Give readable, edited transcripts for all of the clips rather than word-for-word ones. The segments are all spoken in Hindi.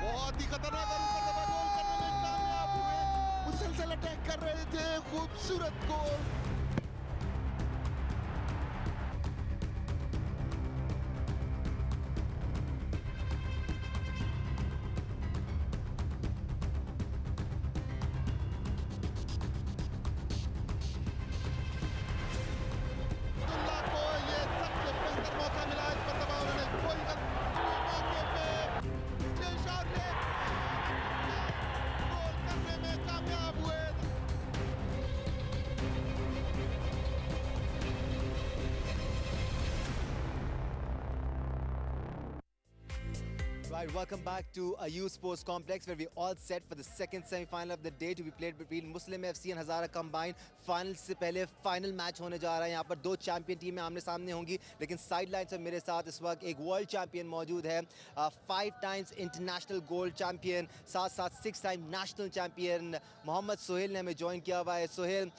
बहुत ही खतरनाक और ऊपर दबा गोल करने में कामयाब हुए। मुसलसल अटैक कर रहे थे, खूबसूरत गोल। Right, welcome back to Ayush Sports Complex where we all set for the second semi-final of the day to be played between Muslim FC and Hazara Combined. Final से पहले फाइनल मैच होने जा रहा है। यहाँ पर दो चैंपियन टीमें आमने सामने होंगी, लेकिन साइड लाइन से मेरे साथ इस वक्त एक वर्ल्ड चैंपियन मौजूद है, 5 टाइम्स इंटरनेशनल गोल्ड चैंपियन, साथ साथ 6 time national champion Mohammad Sohail ने हमें ज्वाइन किया हुआ है। सोहेल,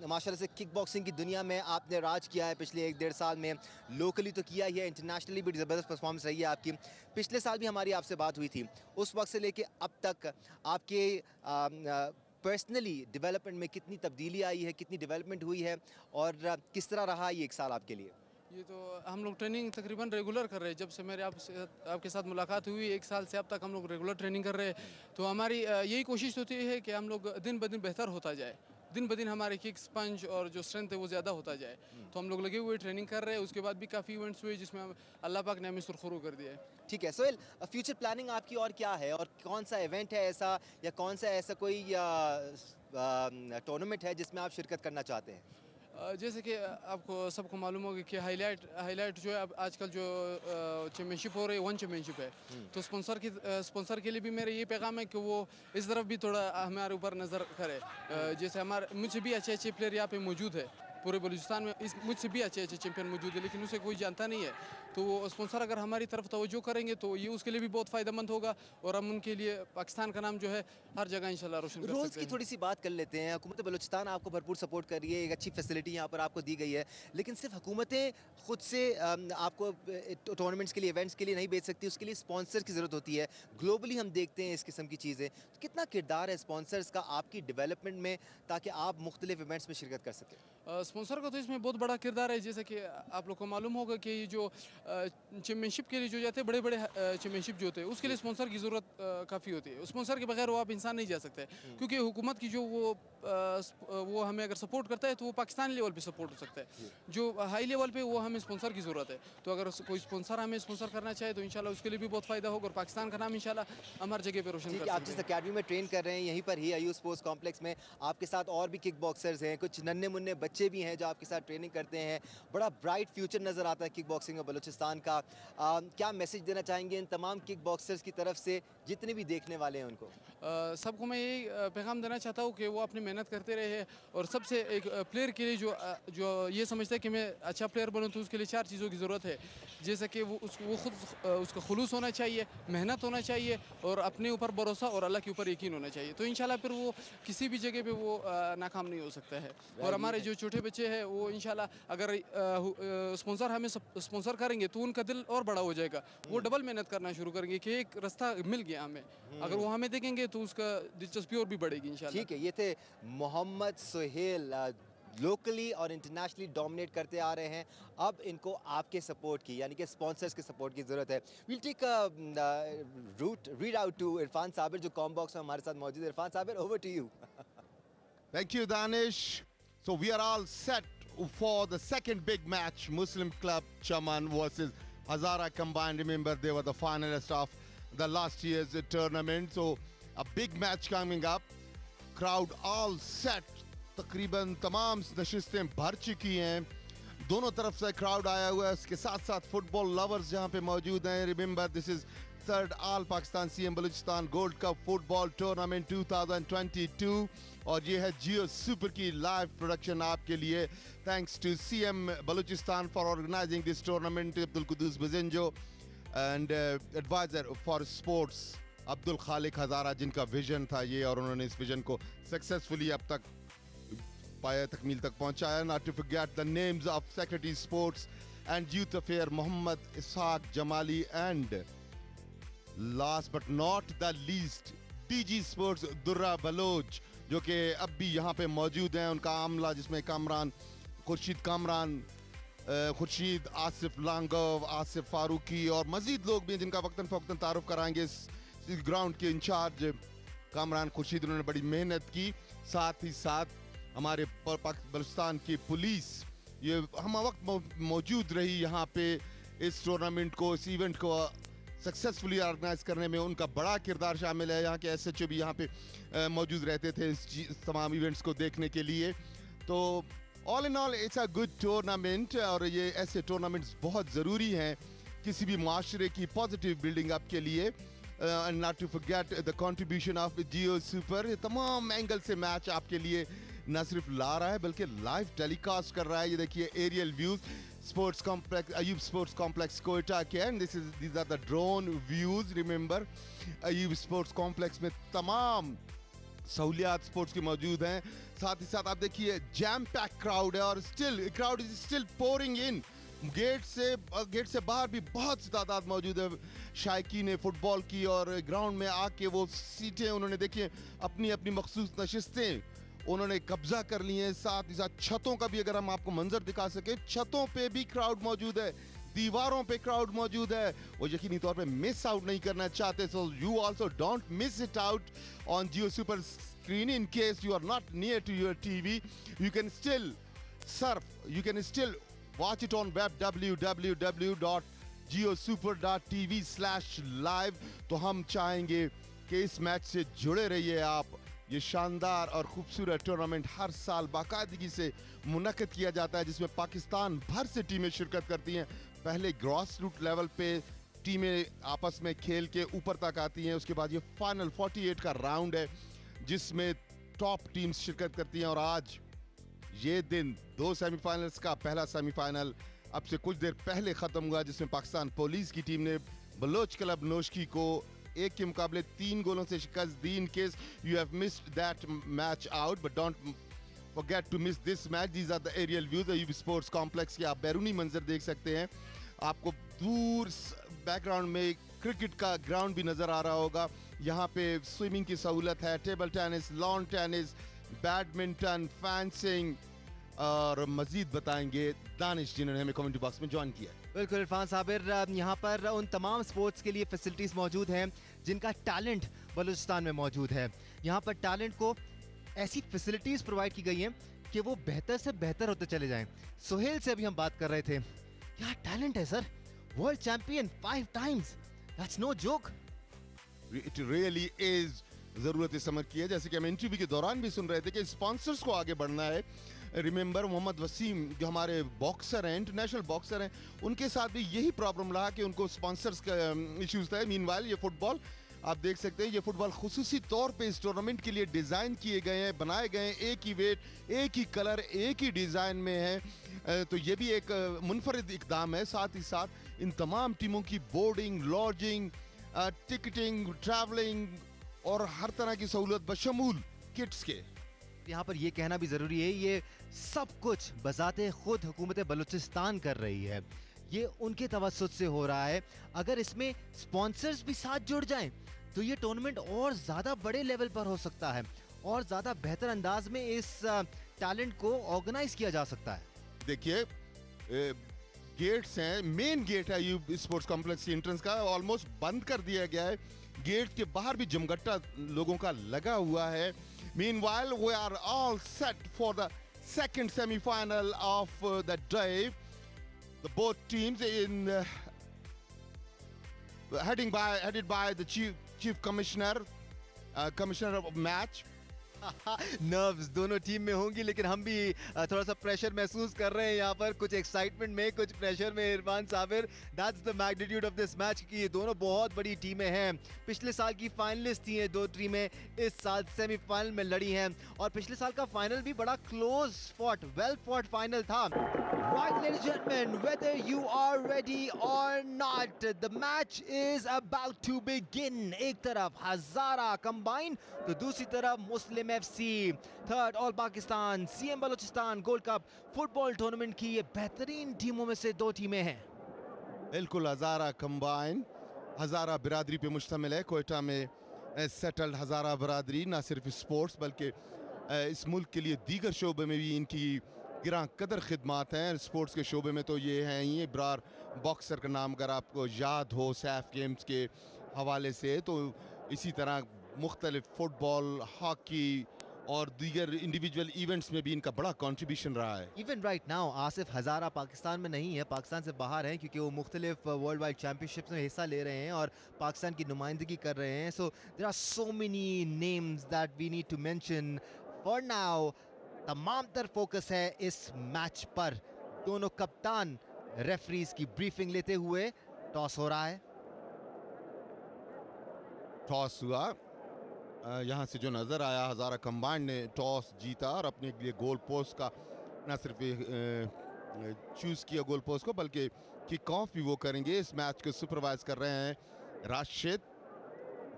माशाल्लाह से किक बॉक्सिंग की दुनिया में आपने राज किया है पिछले 1-1.5 साल में, लोकली तो किया ही है, इंटरनेशनली भी ज़बरदस्त परफॉर्मेंस रही है आपकी। पिछले साल भी हमारी आपसे बात हुई थी, उस वक्त से लेके अब तक आपके पर्सनली डेवलपमेंट में कितनी तब्दीली आई है, कितनी डेवलपमेंट हुई है और किस तरह रहा ये 1 साल आपके लिए? ये तो हम लोग ट्रेनिंग तकरीबन रेगुलर कर रहे हैं। जब से मेरे आपके साथ मुलाकात हुई 1 साल से अब तक हम लोग रेगुलर ट्रेनिंग कर रहे हैं। तो हमारी यही कोशिश होती है कि हम लोग दिन ब दिन बेहतर होता जाए, दिन ब दिन हमारे किक्स पंच और जो स्ट्रेंथ है वो ज़्यादा होता जाए। तो हम लोग लगे हुए ट्रेनिंग कर रहे हैं। उसके बाद भी काफ़ी इवेंट्स हुए जिसमें अल्लाह पाक ने हमें सुरखरू कर दिया है। ठीक है सोहेल, फ्यूचर प्लानिंग आपकी और क्या है, और कौन सा इवेंट है ऐसा, या कौन सा ऐसा कोई टूर्नामेंट है जिसमें आप शिरकत करना चाहते हैं? जैसे कि आपको सबको मालूम होगा कि हाईलाइट जो है अब आजकल जो चैम्पियनशिप हो रही है, वन चैम्पियनशिप है। तो स्पॉन्सर के लिए भी मेरा ये पैगाम है कि वो इस तरफ भी थोड़ा हमारे ऊपर नज़र करे। जैसे मुझसे भी अच्छे अच्छे प्लेयर यहाँ पे मौजूद है पूरे बलूचिस्तान में, मुझसे भी अच्छे अच्छे चैंपियन मौजूद है, लेकिन उसे कोई जानता नहीं है। तो वो स्पॉन्सर अगर हमारी तरफ तवज्जो करेंगे तो ये उसके लिए भी बहुत फ़ायदेमंद होगा, और हम उनके लिए पाकिस्तान का नाम जो है हर जगह इंशाल्लाह रोशन कर सकते हैं। रोज़ की थोड़ी सी बात कर लेते हैं। हुकूमत बलूचिस्तान आपको भरपूर सपोर्ट कर रही है, एक अच्छी फैसिलिटी यहाँ पर आपको दी गई है, लेकिन सिर्फ हुकूमतें खुद से आपको टूर्नामेंट्स के लिए, इवेंट्स के लिए नहीं भेज सकती, उसके लिए स्पॉन्सर की ज़रूरत होती है। ग्लोबली हम देखते हैं इस किस्म की चीज़ें, तो कितना किरदार है स्पॉन्सर्स का आपकी डेवलपमेंट में, ताकि आप मुख्तलिफ इवेंट्स में शिरकत कर सकें? स्पॉन्सर का तो इसमें बहुत बड़ा किरदार है। जैसे कि आप लोग को मालूम होगा कि ये जो चैम्पियनशिप के लिए जो जाते हैं, बड़े बड़े चैम्पियनशिप जो होते हैं, उसके लिए स्पॉन्सर की ज़रूरत काफ़ी होती है। स्पॉन्सर के बगैर वो आप इंसान नहीं जा सकते, क्योंकि हुकूमत की जो वो हमें अगर सपोर्ट करता है तो वो पाकिस्तान लेवल पे सपोर्ट हो सकता है। जो हाई लेवल पे वो हमें स्पॉन्सर की ज़रूरत है। तो अगर कोई स्पॉन्सर हमें स्पॉन्सर करना चाहे तो इंशाल्लाह उसके लिए भी बहुत फ़ायदा होगा, और पाकिस्तान का नाम इंशाल्लाह हम हर जगह पे रोशन कर सकते हैं। आप जिस अकेडमी में ट्रेन कर रहे हैं, यहीं पर ही आयुष स्पोर्ट्स कॉम्प्लेक्स में आपके साथ और भी किक बॉक्सर्स हैं, कुछ नन्हे मुन्ने बच्चे भी हैं जो आपके साथ ट्रेनिंग करते हैं। बड़ा ब्राइट फ्यूचर नज़र आता है किक बॉक्सिंग में बलूचिस्तान का। क्या मैसेज देना चाहेंगे इन तमाम किक बॉक्सर्स की तरफ से, जितने भी देखने वाले हैं उनको? सबको मैं यही पैगाम देना चाहता हूँ कि वो अपनी मेहनत करते रहे, और सबसे एक प्लेयर के लिए जो ये समझता है कि मैं अच्छा प्लेयर बनूँ तो उसके लिए 4 चीज़ों की ज़रूरत है। जैसे कि वो खुद उसका खुलूस होना चाहिए, मेहनत होना चाहिए, और अपने ऊपर भरोसा और अल्लाह के ऊपर यकीन होना चाहिए। तो इंशाल्लाह फिर वो किसी भी जगह पे वो नाकाम नहीं हो सकता है। और हमारे जो छोटे बच्चे हैं वो इंशाल्लाह अगर स्पॉन्सर हमें स्पॉन्सर करेंगे तो उनका दिल और बड़ा हो जाएगा, वो डबल मेहनत करना शुरू करेंगे कि एक रास्ता मिल गया हमें। अगर वो हमें देखेंगे तो उसका दिलचस्पी और भी बढ़ेगी इंशाल्लाह। ठीक है, ये थे मोहम्मद सोहेल, लोकली और इंटरनेशनली डोमिनेट करते आ रहे हैं। अब इनको आपके सपोर्ट की, यानी कि स्पॉन्सर्स के सपोर्ट की ज़रूरत है। Will take route read out to Irfan Sabir, जो कॉम बॉक्स में हमारे साथ मौजूद है। Irfan Sabir, over to you. Thank you, Danish. So we are all set for the second big match, Muslim Club Chaman versus Hazara Combined. Remember, they were the finalists of the last year's tournament. So a big match coming up. Crowd all set. तकरीबन तमाम नशिस्तें भर चुकी हैं, दोनों तरफ से क्राउड आया हुआ है। उसके साथ साथ फुटबॉल लवर्स जहां पे मौजूद हैं। Remember, this is third all Pakistan CM Balochistan gold cup football tournament 2022, और ये है जियो सुपर की लाइव प्रोडक्शन आपके लिए। Thanks to CM Balochistan for organising this tournament, Abdul Quddus Bizenjo, and advisor for sports Abdul Khaliq Hazara, जिनका विजन था ये, और उन्होंने इस विजन को सक्सेसफुली अब तक पाया तकमील तक पहुंचाया। Not to forget the names of Secretary Sports and Youth Affair Mohammad Ishaq Jamali and last but not the least TG sports Durra Baloch, जो कि अब भी यहाँ पे मौजूद हैं। उनका आमला जिसमें खुर्शीद, आसिफ लांगव, आसिफ फारूकी और मजीद लोग भी हैं जिनका वक्तन फवक्तन तारुफ कराएंगे। इस ग्राउंड के इंचार्ज कामरान खुर्शीद, उन्होंने बड़ी मेहनत की। साथ ही साथ हमारे बलूचिस्तान की पुलिस ये हम वक्त मौजूद रही यहाँ पे इस टूर्नामेंट को, इस इवेंट को सक्सेसफुली ऑर्गेनाइज करने में उनका बड़ा किरदार शामिल है। यहाँ के SHO भी यहाँ पे मौजूद रहते थे इस तमाम इवेंट्स को देखने के लिए। तो all in all it's a good tournament, और ये ऐसे टूर्नामेंट्स बहुत ज़रूरी हैं किसी भी माशरे की पॉजिटिव बिल्डिंग अप के लिए। And not to forget the contribution of Geo Super. ये तमाम एंगल से मैच आपके लिए न सिर्फ ला रहा है बल्कि लाइव टेलीकास्ट कर रहा है। ये देखिए aerial views sports complex, Ayub sports complex Quetta के, and these are the drone views. Remember, Ayub sports complex में तमाम सहूलियात स्पोर्ट्स की मौजूद हैं। साथ ही साथ आप देखिए जैम पैक क्राउड है, और crowd is still pouring in. Gate से बाहर भी बहुत सी तादाद मौजूद है शायकीन फुटबॉल की, और ग्राउंड में आके वो सीटें उन्होंने देखिए अपनी अपनी मखसूस नशिस्तें उन्होंने कब्जा कर ली हैं। साथ ही साथ छतों का भी अगर हम आपको मंजर दिखा सके, छतों पे भी क्राउड मौजूद है, दीवारों पे क्राउड मौजूद है। वो यकीनी तौर पे मिस आउट नहीं करना चाहते, so you also don't miss it out on Geo Super screen. In case you are not near to your TV, you can still watch it on web www.geosuper.tv/live। तो हम चाहेंगे कि इस मैच से जुड़े रहिए आप। ये शानदार और खूबसूरत टूर्नामेंट हर साल बाकायदगी से मुनक्किद किया जाता है, जिसमें पाकिस्तान भर से टीमें शिरकत करती हैं। पहले ग्रॉस रूट लेवल पे टीमें आपस में खेल के ऊपर तक आती हैं, उसके बाद ये फाइनल 48 का राउंड है जिसमें टॉप टीम्स शिरकत करती हैं। और आज ये दिन दो सेमीफाइनल्स का पहला सेमीफाइनल अब से कुछ देर पहले खत्म हुआ, जिसमें पाकिस्तान पुलिस की टीम ने बलोच क्लब नोशकी को 1 के मुकाबले 3 गोलों से शिकस्त दी। In case you have missed that match out, but don't forget to miss this match. These are the aerial views Ayub sports complex के। आप बैरूनी मंजर देख सकते हैं, आपको दूर बैकग्राउंड में क्रिकेट का ग्राउंड भी नजर आ रहा होगा। यहाँ पे स्विमिंग की सहूलत है, table tennis, lawn tennis, badminton, fencing, और मजीद बताएंगे दानिश जिन्होंने हमें कमेंट्री बॉक्स में ज्वाइन किया। बिल्कुल इरफान साबिर, यहाँ पर उन तमाम स्पोर्ट्स के लिए फैसिलिटीज़ मौजूद हैं जिनका टैलेंट बलूचिस्तान में मौजूद है। यहाँ पर टैलेंट को ऐसी फैसिलिटीज़ प्रोवाइड की गई हैं कि वो बेहतर से बेहतर होते चले जाएं। सुहेल से अभी हम बात कर रहे थे, यहाँ टैलेंट है sir, world champion 5 times, that's no joke. It really is, जरूरत इस समर की है। जैसे कि हम इंटरव्यू के दौरान भी सुन रहे थे कि स्पॉन्सर्स को आगे बढ़ना है। रिमेंबर मोहम्मद वसीम जो हमारे बॉक्सर हैं, इंटरनेशनल बॉक्सर हैं, उनके साथ भी यही प्रॉब्लम रहा कि उनको स्पॉन्सर्स का इश्यूज था। मीनवाइल ये फुटबॉल आप देख सकते हैं, ये फुटबॉल खुसूसी तौर पे इस टूर्नामेंट के लिए डिज़ाइन किए गए हैं, बनाए गए हैं। एक ही वेट, एक ही कलर, एक ही डिज़ाइन में है। तो ये भी एक मुनफरिद इकदाम है। साथ ही साथ इन तमाम टीमों की बोर्डिंग, लॉजिंग, टिकटिंग, ट्रैवलिंग और हर तरह की सहूलत बशमूल किट्स के। यहाँ पर ये कहना भी ज़रूरी है, ये सब कुछ बजाते खुद हुकूमत बलूचिस्तान कर रही है। ये उनके तवज्जुह से हो रहा है। अगर इसमें स्पॉन्सर्स भी साथ जुड़ जाएं तो ये टूर्नामेंट और ज़्यादा बड़े लेवल पर हो सकता है और ज़्यादा बेहतर अंदाज में इस टैलेंट को ऑर्गेनाइज किया जा सकता है। देखिए गेट्स हैं, मेन गेट है अयूब स्पोर्ट्स कॉम्प्लेक्स की एंट्रेंस का, ऑलमोस्ट बंद कर दिया गया है। गेट के बाहर भी जमघट्टा लोगों का लगा हुआ है। Meanwhile, we are all set for the second semi-final of the day. The both teams headed by the chief commissioner of match. Nerves दोनों टीम में होंगी, लेकिन हम भी थोड़ा सा प्रेशर महसूस कर रहे हैं यहाँ पर, कुछ एक्साइटमेंट में, कुछ प्रेशर में। Irfan Sabir, that's the magnitude of this match कि ये दोनों बहुत बड़ी टीमें हैं। पिछले साल की फाइनलिस्ट थी ये दो टीमें, इस साल सेमीफाइनल में लड़ी हैं और पिछले साल का फाइनल भी बड़ा close fought, well fought final था। Right, ladies and gentlemen, whether you are ready or not, the match is about to begin. एक तरफ हजारा कंबाइन तो दूसरी तरफ मुस्लिम FC। Third all Pakistan CM Balochistan gold cup football tournament की ये बेहतरीन टीमों में से दो टीमें हैं। बिल्कुल, हजारा कंबाइन हज़ारा बिरादरी पे मुश्तमिल है। कोयटा में सेटल्ड हज़ारा बिरादरी ना सिर्फ स्पोर्ट्स बल्कि इस मुल्क के लिए दीगर शोबे में भी इनकी गिरां कदर खिदमात हैं। स्पोर्ट्स के शोबे में तो ये हैं ही, इब्रार बॉक्सर का नाम अगर आपको याद हो सैफ गेम्स के हवाले से, तो इसी तरह मुख्तलिफ फुटबॉल, हॉकी और दीगर इंडिविजुअल इवेंट्स में भी इनका बड़ा कंट्रीब्यूशन रहा है। इवन राइट नाउ आसिफ हज़ारा पाकिस्तान में नहीं है, पाकिस्तान से बाहर हैं क्योंकि वो मुख्तलिफ वर्ल्ड वाइड चैम्पियनशिप्स में हिस्सा ले रहे हैं और पाकिस्तान की नुमाइंदगी कर रहे हैं। So there are so many names that we need to mention. For now तमाम तर फोकस है इस मैच पर। दोनों कप्तान रेफरीज की ब्रीफिंग लेते हुए। टॉस हो रहा है, टॉस हुआ, यहाँ से जो नज़र आया हज़ारा कंबाइंड ने टॉस जीता और अपने लिए गोल पोस्ट का न सिर्फ चूज़ किया गोल पोस्ट को, बल्कि किक ऑफ भी वो करेंगे। इस मैच को सुपरवाइज कर रहे हैं राशिद,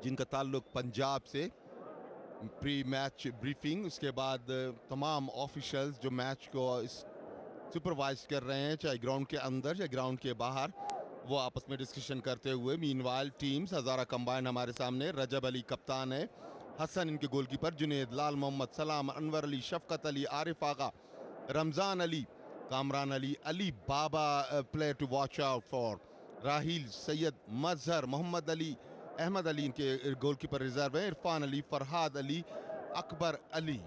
जिनका ताल्लुक पंजाब से। प्री मैच ब्रीफिंग, उसके बाद तमाम ऑफिशियल्स जो मैच को सुपरवाइज कर रहे हैं, चाहे ग्राउंड के अंदर या ग्राउंड के बाहर, वो आपस में डिस्कशन करते हुए। मीनवाइल टीम्स हज़ारा कंबाइंड हमारे सामने, रजब अली कप्तान है, हसन इनके goalkeeper, Junaid, Lal Mohammad, Salam, Anwar Ali, Shafqat Ali, Arif Agha, Ramzan Ali, Kamran Ali, Ali Baba player to watch out for, Raheel, Syed, Mazhar, Mohammad Ali, Ahmed Ali इनके गोलकीपर रिजर्व हैं, इरफान अली, फरहाद अली, अकबर अली,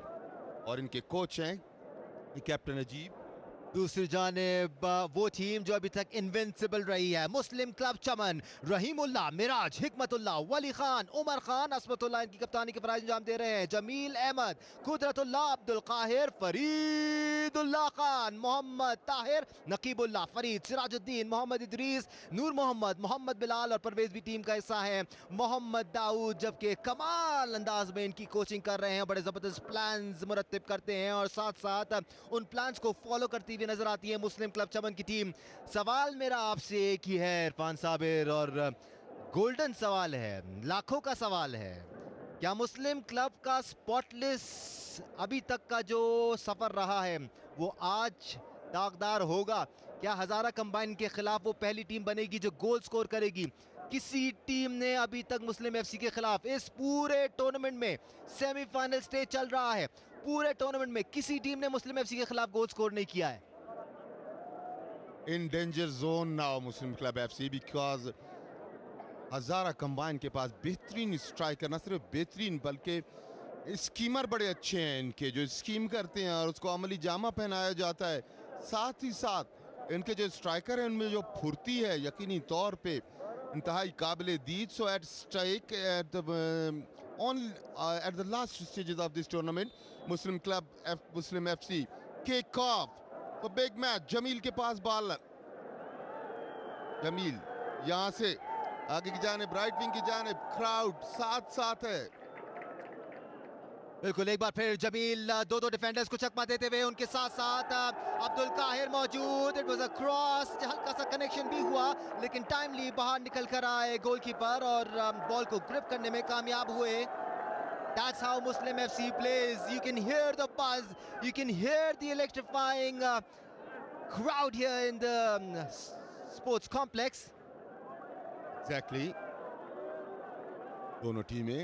और इनके कोच हैं कैप्टन अजीब। दूसरी जानिब वो टीम जो अभी तक इनविंसिबल रही है, मुस्लिम क्लब चमन, रहीमुल्लाह, मिराज, हिकमतुल्लाह, वली खान, उमर खान, असमतुल्लाह इनकी कप्तानी के फराइज अंजाम दे रहे हैं। जमील अहमद, कुदरतुल्लाह, अब्दुल काहिर, फरीदुल्लाह खान, मोहम्मद ताहिर, नकीबुल्लाह, फरीद, सिराजुद्दीन, मोहम्मद इदरीस, नूर मोहम्मद, मोहम्मद बिलाल और परवेज भी टीम का हिस्सा है। मोहम्मद दाऊद जबकि कमाल अंदाज में इनकी कोचिंग कर रहे हैं, बड़े ज़बरदस्त प्लान्स मुरत्तिब करते हैं और साथ साथ उन प्लान्स को फॉलो करती हुई नजर आती है मुस्लिम क्लब चमन की टीम। सवाल मेरा आपसे एक ही है इरफान साबिर, और गोल्डन सवाल है, लाखों का सवाल है। क्या मुस्लिम क्लब का स्पॉटलेस अभी तक का जो सफर रहा है वो आज दागदार होगा? क्या हज़ारा कंबाइन के खिलाफ वो पहली टीम बनेगी जो गोल स्कोर करेगी? किसी टीम ने अभी तक मुस्लिम एफसी के खिलाफ इस पूरे टूर्नामेंट में, सेमीफाइनल स्टेज चल रहा है, पूरे टूर्नामेंट में किसी टीम ने मुस्लिम एफसी के खिलाफ गोल स्कोर नहीं किया है। In danger zone now Muslim Club FC because Hazara combine के पास बेहतरीन स्ट्राइकर, न सिर्फ बेहतरीन बल्कि स्कीमर बड़े अच्छे हैं इनके, जो स्कीम करते हैं और उसको अमली जामा पहनाया जाता है। साथ ही साथ इनके जो स्ट्राइकर हैं उनमें जो फुर्ती है यकीनी तौर पे इंतहाई काबिल दीद। So at strike at the last stages of this tournament Muslim FC kick off तो बिग मैच। जमील के पास बॉल, जमील यहां से आगे की जानिब, राइट विंग की जानिब, क्राउड साथ साथ है। बिल्कुल, एक बार फिर जमील दो डिफेंडर्स को चकमा देते हुए, उनके साथ साथ अब्दुल काहिर मौजूद। इट वाज अ क्रॉस, हल्का सा कनेक्शन भी हुआ लेकिन टाइमली बाहर निकल कर आए गोलकीपर और बॉल को ग्रिप करने में कामयाब हुए। That's how Muslim FC plays. You can hear the buzz, you can hear the electrifying crowd here in the sports complex. Exactly. दोनों टीमें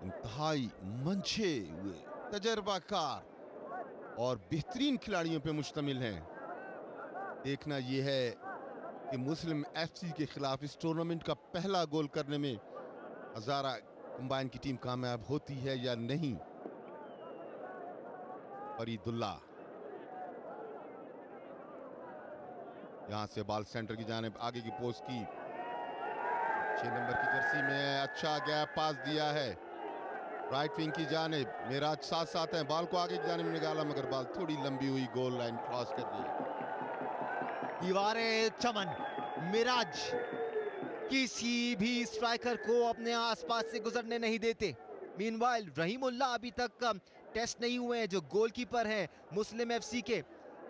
इंतहाई मंचे हुए, तजर्बाकार और बेहतरीन खिलाड़ियों पे मुश्तमिल हैं। देखना यह है कि मुस्लिम FC के खिलाफ इस टूर्नामेंट का पहला गोल करने में हज़ारा कंबाइन की टीम कामयाब होती है या नहीं। फरीदुल्लाह यहां से बॉल सेंटर की जानिब, आगे की पोस्ट की 6 नंबर की जर्सी में अच्छा गैप पास दिया है राइट विंग की जानिब। मिराज साथ साथ है, बॉल को आगे की जानिब निकाला मगर बॉल थोड़ी लंबी हुई, गोल लाइन क्रॉस कर दी। दीवारें चमन, मिराज किसी भी स्ट्राइकर को अपने आसपास से गुजरने नहीं देते। मीनवाइल रहीमुल्लाह अभी तक टेस्ट नहीं हुए हैं, जो गोलकीपर हैं मुस्लिम FC के।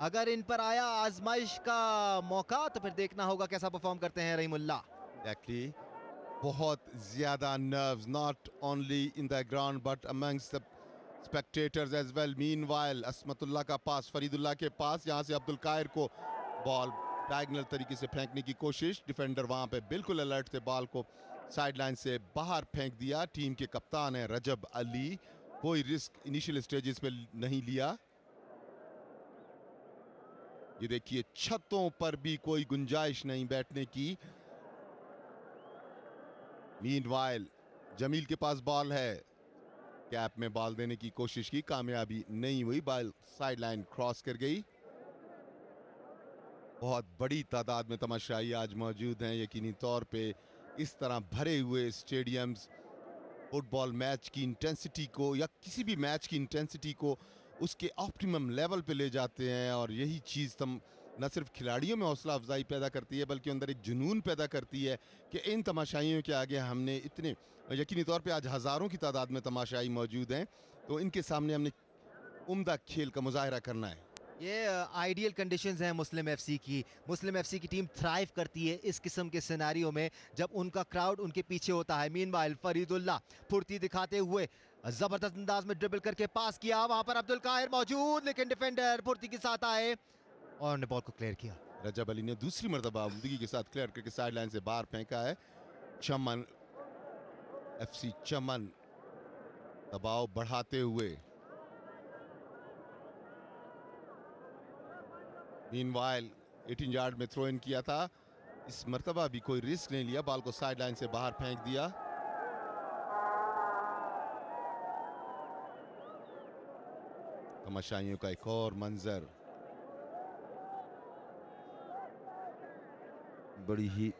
अगर इन पर आया आजमाइश का मौका तो फिर देखना होगा कैसा परफॉर्म करते हैं रहीमुल्लाह। Exactly. बहुत ज्यादा nerves, not only in the ground but amongst the spectators as well. Meanwhile असमतुल्लाह का पास फरीदुल्लाह के पास, यहाँ से अब्दुल काहिर को बॉल डायगोनल तरीके से फेंकने की कोशिश, डिफेंडर वहां पे बिल्कुल अलर्ट थे, बॉल को साइडलाइन से बाहर फेंक दिया। टीम के कप्तान है रजब अली, कोई रिस्क इनिशियल स्टेजेस पे नहीं लिया। ये देखिए छतों पर भी कोई गुंजाइश नहीं बैठने की। मीनवाइल जमील के पास बॉल है, कैप में बॉल देने की कोशिश की, कामयाबी नहीं हुई, बॉल साइडलाइन क्रॉस कर गई। बहुत बड़ी तादाद में तमाशाई आज मौजूद हैं। यकीनी तौर पे इस तरह भरे हुए स्टेडियम्स फुटबॉल मैच की इंटेंसिटी को या किसी भी मैच की इंटेंसिटी को उसके ऑप्टिमम लेवल पे ले जाते हैं, और यही चीज़ न सिर्फ खिलाड़ियों में हौसला अफजाई पैदा करती है बल्कि अंदर एक जुनून पैदा करती है कि इन तमाशाइयों के आगे हमने इतने, यकीनी तौर पे आज हज़ारों की तादाद में तमाशाई मौजूद हैं, तो इनके सामने हमने उम्दा खेल का मुजाहरा करना है। ये आइडियल कंडीशंस हैं मुस्लिम एफसी की। मुस्लिम एफसी की टीम थ्राइव करती है इस किस्म के सिनेरियो में जब उनका क्राउड उनके पीछे होता है। मीनवाइल फरीदुल्ला फुर्ती दिखाते हुए जबरदस्त अंदाज में ड्रिबल करके पास किया, वहां पर अब्दुल काहिर मौजूद, लेकिन डिफेंडर फुर्ती के साथ आए और ने बॉल को क्लियर किया। रजब अली ने दूसरी मरतबा उम्दगी के साथ क्लियर करके साइड लाइन से बाहर फेंका है। चमन एफसी चमन दबाव बढ़ाते हुए, मीनवाइल 18 यार्ड में थ्रो इन किया था, इस मरतबा भी कोई रिस्क नहीं लिया, बॉल को साइड लाइन से बाहर फेंक दिया। तमाशाइयों का एक और मंजर, बड़ी ही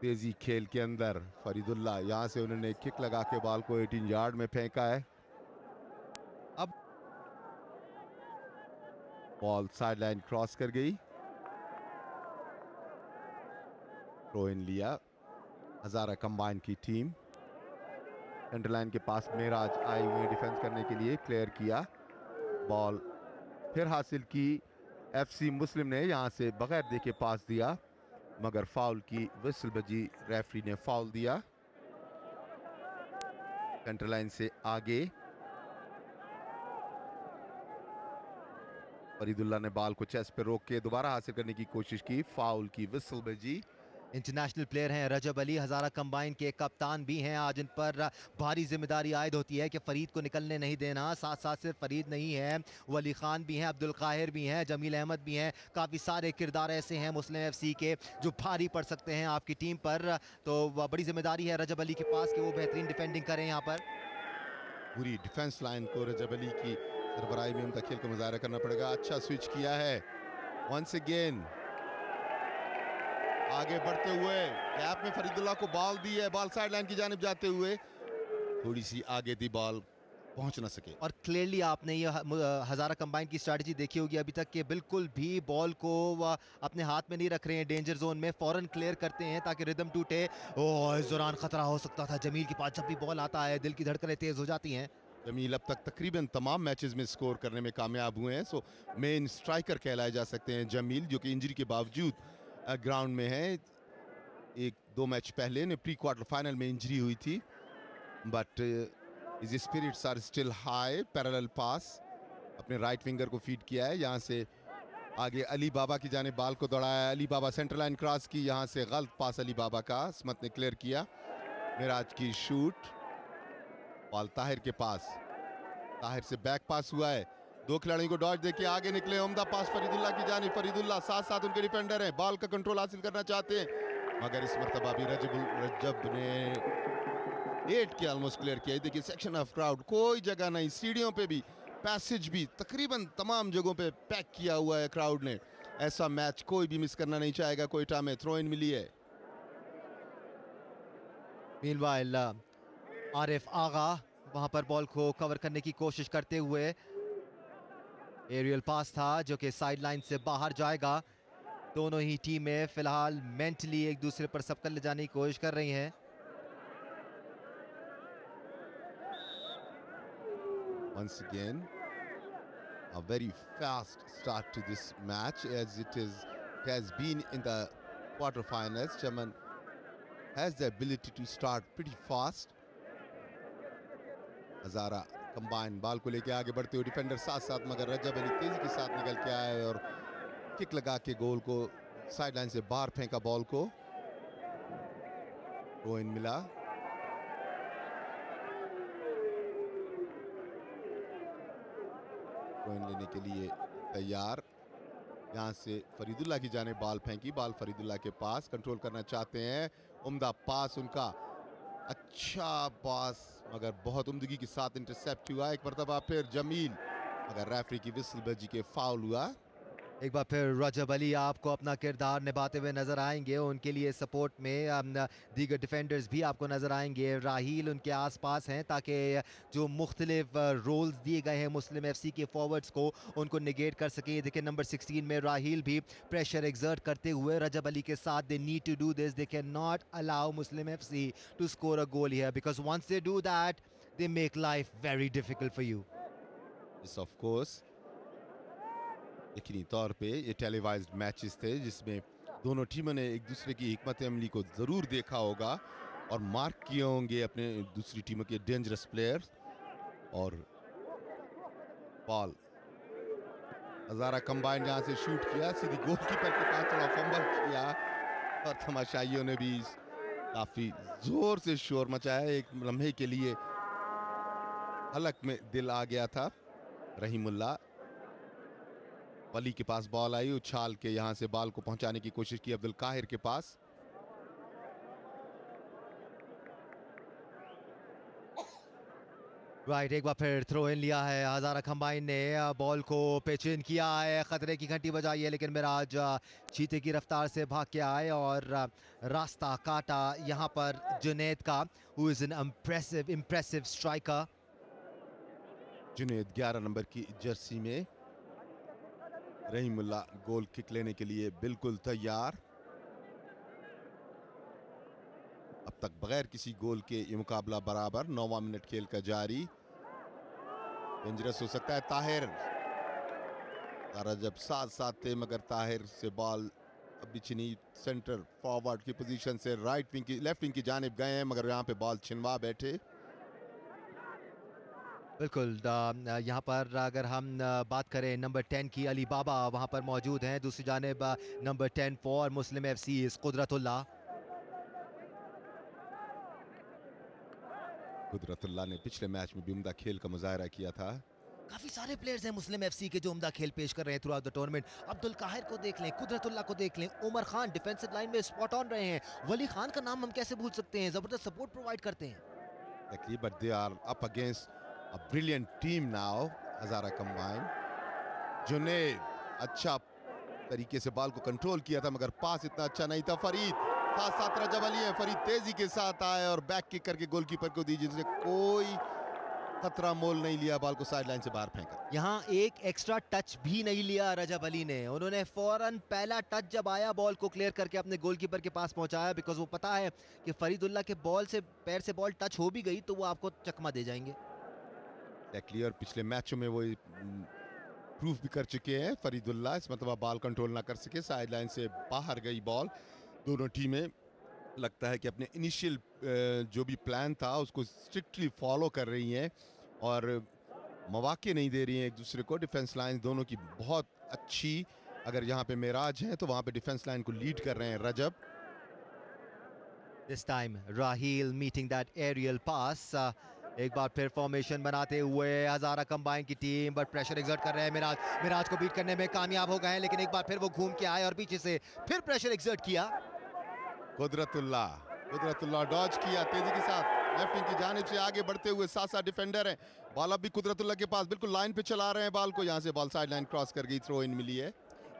तेजी खेल के अंदर फरीदुल्ला, यहां से उन्होंने किक लगा के बॉल को 18 यार्ड में फेंका है। अब बॉल साइडलाइन क्रॉस कर गई, थ्रो इन लिया हजारा कंबाइन की टीम। सेंटर लाइन के पास मेराज आए हुए डिफेंस करने के लिए, क्लियर किया, बॉल फिर हासिल की एफसी मुस्लिम ने, यहां से बगैर देखे पास दिया मगर फाउल की विसल बजी, रेफरी ने फाउल दिया। सेंटर लाइन से आगे फरीदुल्ला ने बॉल को चेस्ट पे रोक के दोबारा हासिल करने की कोशिश की, फाउल की विसल बजी। इंटरनेशनल प्लेयर हैं रजब अली, हजारा कंबाइन के कप्तान भी हैं। आज इन पर भारी जिम्मेदारी आयद होती है कि फरीद को निकलने नहीं देना। साथ साथ सिर्फ फरीद नहीं है, वली खान भी हैं, अब्दुल काहिर भी हैं, जमील अहमद भी हैं। काफ़ी सारे किरदार ऐसे हैं मुस्लिम एफसी के जो भारी पड़ सकते हैं आपकी टीम पर। तो बड़ी जिम्मेदारी है रजब अली के पास कि वो बेहतरीन डिफेंडिंग करें यहाँ पर। पूरी डिफेंस लाइन को रजब अली की सरबराही में उनका खेल का मुजाहरा करना पड़ेगा। अच्छा स्विच किया है, वंस अगेन आगे बढ़ते हुए गैप में फरीदुल्ला को बॉल दी है, बॉल साइडलाइन की जानिब जाते हुए थोड़ी सी आगे थी, बॉल पहुंच ना सके। और क्लियरली आपने ये हजारा कंबाइन की स्ट्रेटजी देखी होगी अभी तक कि बिल्कुल भी बॉल को अपने हाथ में नहीं रख रहे हैं, डेंजर जोन में फौरन क्लियर करते हैं ताकि रिदम टूटे। ओह, इस दौरान खतरा हो सकता था। जमील के पास जब भी बॉल आता है दिल की धड़कनें तेज हो जाती हैं। जमील अब तक तकरीबन तमाम मैचेस में स्कोर करने में कामयाब हुए हैं, सो मेन स्ट्राइकर कहलाए जा सकते हैं जमील, जो कि इंजरी के बावजूद ग्राउंड में है। एक दो मैच पहले ने प्री क्वार्टर फाइनल में इंजरी हुई थी, but his spirits are still high. Parallel pass अपने राइट विंगर को फीड किया है, यहाँ से आगे अली बाबा की जाने बाल को दौड़ाया, अली बाबा सेंटर लाइन क्रॉस की, यहाँ से गलत पास अली बाबा का, स्मत ने क्लियर किया। मिराज की शूट, बॉल ताहिर के पास, ताहिर से बैक पास हुआ है, दो खिलाड़ियों को डॉज देके आगे निकले, उम्दा पास फरीदुल्ला की जानी, फरीदुल्ला साथ साथ उनके डिफेंडर हैं, बॉल का कंट्रोल हासिल करना चाहते हैं मगर इस मरतबा भी रजब ने 8 के ऑलमोस्ट क्लियर किया। देखिए सेक्शन ऑफ क्राउड, कोई जगह नहीं, सीढ़ियों पे भी, पैसेज भी, तकरीबन तमाम जगहों पे पैक किया हुआ है क्राउड ने। ऐसा मैच कोई भी मिस करना नहीं चाहेगा। कोयटा में थ्रो इन मिली है। मीनवाइल आरिफ आगा वहां पर बॉल को कवर करने की कोशिश करते हुए, एरियल पास था जो कि साइड लाइन से बाहर जाएगा। दोनों ही टीमें फिलहाल मेंटली एक दूसरे पर सबकल ले जाने की कोशिश कर रही हैं। Once again, a very fast start to this match as it has been in the quarterfinals. Chaman has the ability to start pretty fast. Hazara combine ball को लेके आगे बढ़ते हुए डिफेंडर साथ साथ, मगर रजब अली तेजी के साथ निकल के आए और किक लगा के गोल को साइड लाइन से बाहर फेंका बॉल को। थ्रो इन मिला। थ्रो इन लेने के लिए तैयार। यहाँ से फरीदुल्ला की जाने बॉल फेंकी। बॉल फरीदुल्ला के पास, कंट्रोल करना चाहते हैं। उम्दा पास उनका, अच्छा पास, मगर बहुत उम्दगी के साथ इंटरसेप्ट हुआ। एक मरतबा फिर जमील, मगर रेफरी की विसल बजी के फाउल हुआ। एक बार फिर रजब अली आपको अपना किरदार निभाते हुए नजर आएंगे। उनके लिए सपोर्ट में दीगर डिफेंडर्स भी आपको नजर आएंगे। राहील उनके आसपास हैं ताकि जो मुख्तलिफ रोल्स दिए गए हैं मुस्लिम एफसी के फॉरवर्ड्स को, उनको निगेट कर सके। देखिए नंबर 16 में राहील भी प्रेशर एक्सर्ट करते हुए रजब अली के साथ, they need to do this, they can not allow Muslim FC to score a goal here because once they do that they make life very difficult for you. Yes of course, यकीनी तौर पे ये टेलीवाइज्ड मैचेस थे जिसमें दोनों टीमों ने एक दूसरे की हिकमत अमली को ज़रूर देखा होगा और मार्क किए होंगे अपने दूसरी टीमों के डेंजरस प्लेयर्स। और बॉल हजारा कंबाइन यहाँ से शूट किया, सीधी गोलकीपर के पास, थोड़ा फंबल किया और तमाशाइयों ने भी काफ़ी जोर से शोर मचाया। एक लम्हे के लिए हलक में दिल आ गया था। रहीमुल्ला, वली के पास बॉल आई, उछाल के यहां से बॉल को पहुंचाने की कोशिश की अब्दुल काहिर के पास। राइट, एक बार फिर थ्रो इन लिया है हजारा कंबाइन ने। बॉल को पिच इन किया है, खतरे की घंटी बजाई है, लेकिन मिराज चीते की रफ्तार से भाग के आए और रास्ता काटा यहां पर जुनैद का, who is an impressive striker. Junaid 11 number की जर्सी में। रहीमुल्ला गोल किक लेने के लिए बिल्कुल तैयार। अब तक बगैर किसी गोल के ये मुकाबला बराबर। 9वां मिनट खेल का जारी। डेंजरस हो सकता है ताहिर, जब साथ साथ थे, मगर ताहिर से बॉल अभी छिनी। सेंटर फॉरवर्ड की पोजीशन से राइट विंग की, लेफ्ट विंग की जानिब गए हैं, मगर यहाँ पे बॉल छिनवा बैठे। बिल्कुल, यहाँ पर अगर हम बात करें नंबर 10 की, अली बाबा वहाँ पर मौजूद हैं। दूसरी जानिब नंबर 10 फॉर मुस्लिम एफसी इस कुदरतुल्लाह। कुदरतुल्लाह ने पिछले मैच में भी उम्दा खेल का मुजाहरा किया था। काफी सारे प्लेयर्स हैं मुस्लिम एफसी के जो उम्दा खेल पेश कर रहे हैं throughout the tournament. Abdul Qahir को देख लें, कुदरतुल्लाह को देख लें, उमर खान डिफेंसिव लाइन में स्पॉट ऑन रहे हैं। वली खान का नाम हम कैसे भूल सकते हैं, जबरदस्त सपोर्ट प्रोवाइड करते हैं। Exactly, but they are up against a brilliant team now. Hazara combine. Junaid अच्छा तरीके से बॉल को कंट्रोल किया था, मगर पास इतना अच्छा नहीं था। फरीद साथ साथ रजब अली है। फरीद तेजी के साथ आए और बैक किक करके गोलकीपर को दी, जिसने कोई खतरा मोल नहीं लिया, बॉल को साइड लाइन से बाहर फेंका। यहाँ एक एक्स्ट्रा टच भी नहीं लिया रजब अली ने। उन्होंने फौरन पहला टच जब आया बॉल को क्लियर करके अपने गोलकीपर के पास पहुंचाया, बिकॉज वो पता है कि फरीदुल्ला के बॉल से, पैर से बॉल टच हो भी गई तो वो आपको चकमा दे जाएंगे। एक्चुअली और पिछले मैचों में वो प्रूफ भी कर चुके हैं फरीदुल्ला। इस मतलब बॉल कंट्रोल ना कर सके, साइड लाइन से बाहर गई बॉल। दोनों टीमें लगता है कि अपने इनिशियल जो भी प्लान था उसको स्ट्रिक्टली फॉलो कर रही हैं और मौके नहीं दे रही हैं एक दूसरे को। डिफेंस लाइन दोनों की बहुत अच्छी। अगर यहाँ पे मेराज हैं तो वहाँ पे डिफेंस लाइन को लीड कर रहे हैं Rajab. This time Raheel meeting that aerial pass. एक बार फिर फॉर्मेशन बनाते हुए हजारा कंबाइन की टीम, बट प्रेशर एक्सर्ट कर रहे हैं मिराज को बीट करने में कामयाब हो गए हैं, लेकिन एक बार फिर वो घूम के आए और पीछे से फिर प्रेशर एक्सर्ट किया। कुदरतुल्लाह डॉज किया तेजी के साथ, लेफ्ट विंग की जानिब से आगे बढ़ते हुए। साथ साथ डिफेंडर है, बॉल अब भी कुदरतुल्लाह के पास, बिल्कुल लाइन पे चला रहे हैं बॉल को। यहाँ से बॉल साइड लाइन क्रॉस कर गई, थ्रो इन मिली है।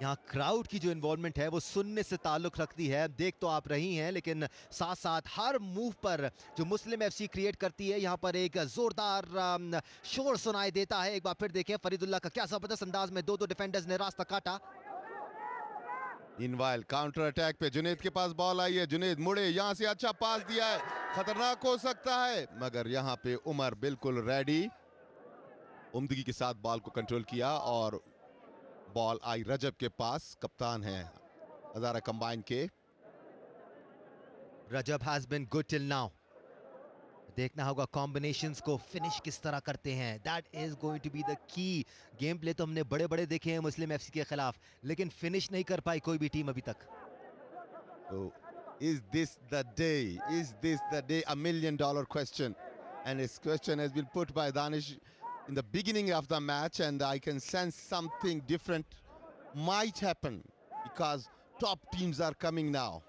यहाँ क्राउड की जो इन्वॉल्वमेंट है वो सुनने से ताल्लुक रखती है। देख तो आप रही हैं, लेकिन साथ साथ हर मूव पर जो मुस्लिम एफसी क्रिएट करती है, यहाँ पर एक जोरदार शोर सुनाई देता है। एक बार फिर देखें फरीदुल्लाह का क्या जबरदस्त अंदाज में दो डिफेंडर्स ने रास्ता काटा। इनवाइल काउंटर अटैक पे जुनैद के पास बॉल आई है। जुनैद मुड़े, यहाँ से अच्छा पास दिया है, खतरनाक हो सकता है, मगर यहाँ पे उमर बिल्कुल रेडी, उम्दगी के साथ बॉल को कंट्रोल किया और बॉल आई रजब के पास। कप्तान है हजारा कंबाइन के। Rajab has been good till now. देखना होगा कॉम्बिनेशंस को फिनिश किस तरह करते हैं. That is going to be the key. Game play तो हमने बड़े बड़े देखे हैं मुस्लिम एफसी के खिलाफ, लेकिन फिनिश नहीं कर पाई कोई भी टीम अभी तक. So, is this the day? Is this the day? $1 million question. And this question has been put by Danish in the beginning of the match, and I can sense something different might happen because top teams are coming now.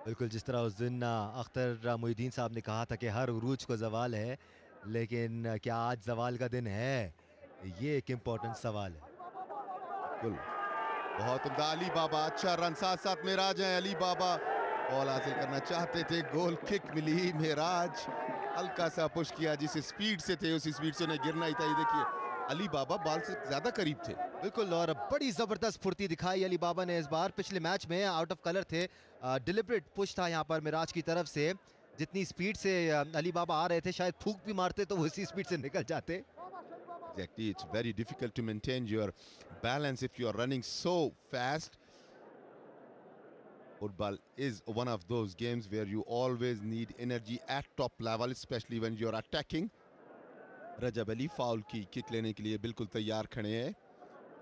बिल्कुल, जिस तरह उस दिन अख्तर मोहिउद्दीन साहब ने कहा था कि हर उरूज को ज़वाल है, लेकिन क्या आज ज़वाल का दिन है? ये एक इम्पोर्टेंट सवाल है. बिल्कुल, बहुत उम्दा. अली बाबा अच्छा रन, साथ साथ मेराज हैं. अली बाबा बॉल हासिल करना चाहते थे, गोल किक मिली. मेराज हल्का सा पुश किया, जिस स्पीड से थे उस स्पीड से उन्हें गिरना ही था. ये देखिए, अली बाबा बॉल से ज्यादा करीब थे. बिल्कुल, और बड़ी ज़बरदस्त फुर्ती दिखाई अली बाबा ने इस बार. पिछले मैच में आउट ऑफ कलर थे, डिलिबरेट पुश था यहाँ पर मिराज की तरफ से. जितनी स्पीड से अली बाबा आ रहे थे, शायद फूंक भी मारते तो वो इसी स्पीड से निकल जाते. Exactly, it's very difficult to maintain your balance if you are running so fast. Football is one of those games where you always need energy at top level, especially when you are attacking. Rajab Ali foul की किक लेने के लिए बिल्कुल तैयार खड़े हैं.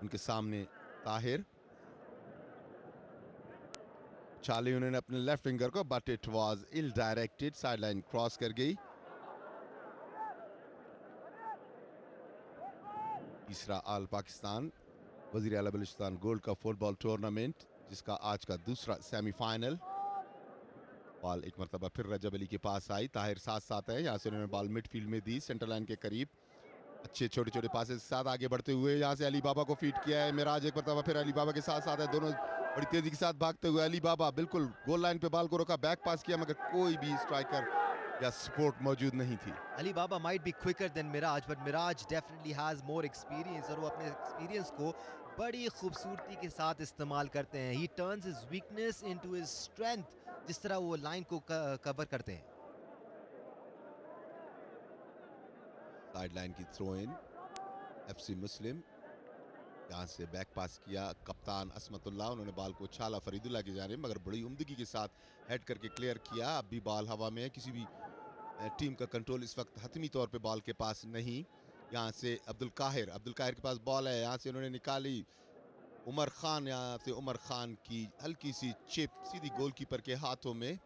उनके सामने ताहिर चाले उन्होंने अपने लेफ्ट फिंगर को, but it was ill directed. Side line cross कर गई. तीसरा आल पाकिस्तान वजीर आला Balochistan gold cup football tournament, जिसका आज का दूसरा सेमीफाइनल. बॉल एक मरतबा फिर रजब अली के पास आई. ताहिर साथ साथ है. यहाँ से उन्होंने बॉल मिडफील्ड में दी, सेंटर लाइन के करीब. अच्छे छोटे छोटे पासेस के साथ आगे बढ़ते हुए यहाँ से अली बाबा को फीड किया है. मिराज एक मरतबा फिर अली बाबा के साथ साथ है. दोनों बड़ी तेजी के साथ भागते हुए. अली बाबा बिल्कुल गोल लाइन पे बॉल को रोका, बैक पास किया, मगर कोई भी स्ट्राइकर या सपोर्ट मौजूद नहीं थी. Ali Baba might be quicker than Miraj, but Miraj definitely has more experience, और वो अपने एक्सपीरियंस को बड़ी खूबसूरती के साथ इस्तेमाल करते हैं. ही turns his weakness into his strength, जिस तरह वो लाइन को कवर करते हैं. साइड लाइन की थ्रो इन एफसी मुस्लिम. यहाँ से बैक पास किया कप्तान असमतुल्लाह. उन्होंने बॉल को छाला फरीदुल्लाह की जानिब, मगर बड़ी उम्दगी के साथ हेड करके क्लियर किया. अब भी बॉल हवा में है. किसी भी टीम का कंट्रोल इस वक्त हतमी तौर पे बॉल के पास नहीं. यहाँ से अब्दुल काहिर के पास बॉल है. यहाँ से उन्होंने निकाली उमर खान. यहाँ से उमर खान की हल्की सी चिप सीधी गोलकीपर के हाथों में.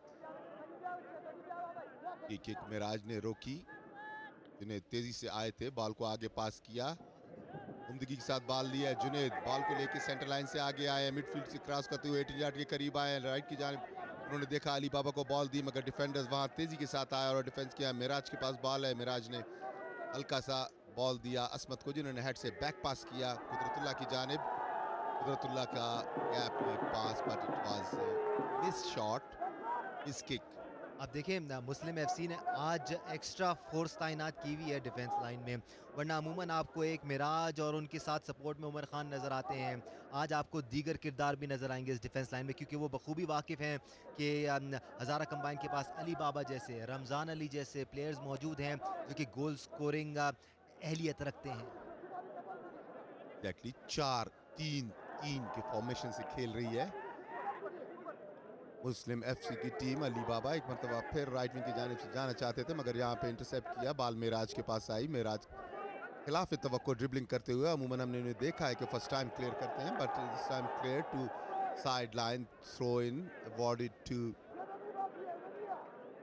किक मिराज ने रोकी, जिन्हें तेजी से आए थे. बॉल को आगे पास किया, उम्दगी के साथ बॉल लिया. जुनेद बॉल को लेकर सेंटर लाइन से आगे आए, मिडफील्ड से क्रॉस करते हुए 18 यार्ड के करीब आए. राइट की जानिब उन्होंने देखा अली बाबा को बॉल दी, मगर डिफेंडर्स वहां तेजी के साथ आए और डिफेंस किया. मिराज के पास बॉल है. मिराज ने हल्का सा बॉल दिया असमत को, जिन्होंने हेड से बैक पास किया कुदरतुल्लाह की जानिब. कुदरतुल्लाह का गैप में pass, but it was miss shot, miss kick. अब देखिए, मुस्लिम एफसी ने आज एक्स्ट्रा फोर्स तैनात की हुई है डिफेंस लाइन में, वरना अमूमन आपको एक मिराज और उनके साथ सपोर्ट में उमर खान नज़र आते हैं. आज आपको दीगर किरदार भी नज़र आएंगे इस डिफेंस लाइन में, क्योंकि वो बखूबी वाकिफ़ हैं कि हज़ारा कंबाइन के पास अली बाबा जैसे, रमज़ान अली जैसे प्लेयर्स मौजूद हैं जो कि गोल स्कोरिंग अहलियत रखते हैं. एक्जैक्टली 4-3-3 के फॉर्मेशन से खेल रही है मुस्लिम एफसी की टीम. अली बाबा एक मरतबा फिर राइट विंग की जानिब से जाना चाहते थे, मगर यहाँ पे इंटरसेप्ट किया. बॉल मेराज के पास आई. मेराज खिलाफ तवक्को ड्रिबलिंग करते हुए. अमूमन हमने उन्हें देखा है कि फर्स्ट टाइम क्लियर करते हैं, but this time clear to side line, throw in awarded to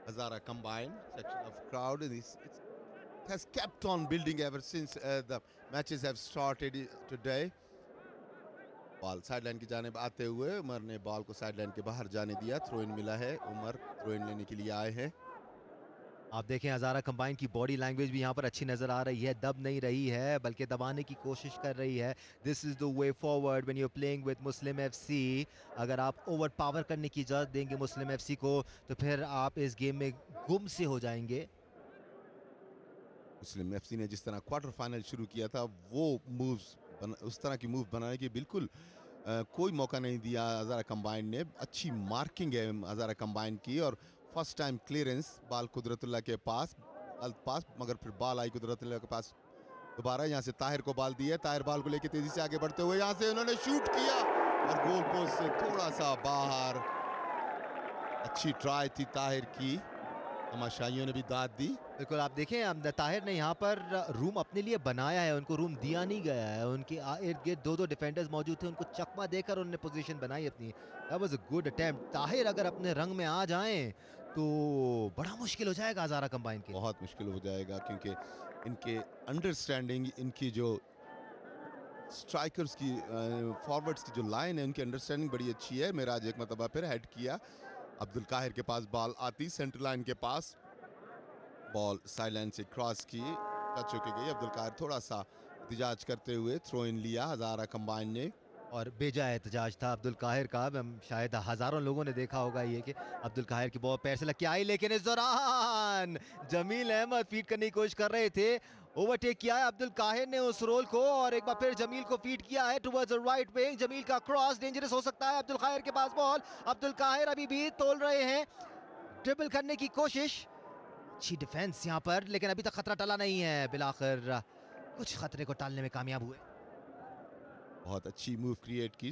Hazara combined section of crowd. It has kept on building ever since the matches have started today. Ball side line की जानिब आते हुए उमर ने बॉल को साइड लाइन के बाहर जाने दिया. थ्रो इन मिला है. उमर थ्रो इन लेने के लिए आए हैं. आप देखें, हज़ारा कंबाइन की बॉडी लैंग्वेज भी यहाँ पर अच्छी नज़र आ रही है. दब नहीं रही है, बल्कि दबाने की कोशिश कर रही है. This is the way forward when you are playing with Muslim FC. अगर आप ओवर पावर करने की इजाज़त देंगे मुस्लिम एफसी को, तो फिर आप इस गेम में गुम से हो जाएंगे. मुस्लिम एफसी ने जिस तरह क्वार्टर फाइनल शुरू किया था, वो मूव्स उस तरह की मूव बनाने की बिल्कुल कोई मौका नहीं दिया हज़ारा कंबाइन ने. अच्छी मार्किंग है हज़ारा कंबाइन की, और first time clearance ball Qudratullah के पास, मगर फिर बॉल आई कुदरतुल्लाह के पास दोबारा. यहाँ से ताहिर को बॉल दी है. ताहिर बॉल को लेकर तेजी से आगे बढ़ते हुए यहाँ से उन्होंने शूट किया और गोल पोस्ट से थोड़ा सा बाहर. अच्छी ट्राई थी ताहिर की. तमाशाइयों ने भी दाद दी। बिल्कुल, आप देखें ताहिर ने यहाँ पर रूम अपने लिए बनाया है, उनको रूम दिया नहीं गया है, उनके इर्द गिर्द दो डिफेंडर्स मौजूद थे, उनको चकमा देकर उन्होंने पोजीशन बनाई अपनी। That was a good attempt. Tahir अगर अपने रंग में आ जाएं तो बड़ा मुश्किल हो जाएगा हज़ारा कंबाइन के लिए। बहुत मुश्किल हो जाएगा क्योंकि इनके अंडरस्टैंडिंग, इनकी जो स्ट्राइकर्स की फॉरवर्ड्स की जो लाइन है, उनकी अंडरस्टैंडिंग बड़ी अच्छी है। मेराज एक मरतबा फिर हेड किया, अब्दुल काहिर के पास बॉल आती, सेंटर लाइन के पास बॉल साइड लाइन से क्रॉस की, टच होके गई। अब्दुल काहिर थोड़ा सा एहतिजाज करते हुए थ्रो इन लिया हज़ारा कंबाइन ने। और बेजा एहतजाज था अब्दुल काहिर का। शायद हज़ारों लोगों ने देखा होगा ये कि अब्दुल काहिर की बॉल पैर से लग के आई, लेकिन इस दौरान जमील अहमद फीड करने की कोशिश कर रहे थे। ओवरटेक किया है अब्दुल काहिर ने उस रोल को, और एक बार फिर जमील को फीड किया है towards the right wing. Jameel का क्रॉस डेंजरस हो सकता है। अब्दुल काहिर के पास बॉल, अब्दुल काहिर अभी भी तोल रहे हैं, ड्रिबल करने की कोशिश। अच्छी डिफेंस यहाँ पर, लेकिन अभी तक खतरा टला नहीं है। बिलाखिर कुछ खतरे को टालने में कामयाब हुए। बहुत अच्छी मूव क्रिएट की,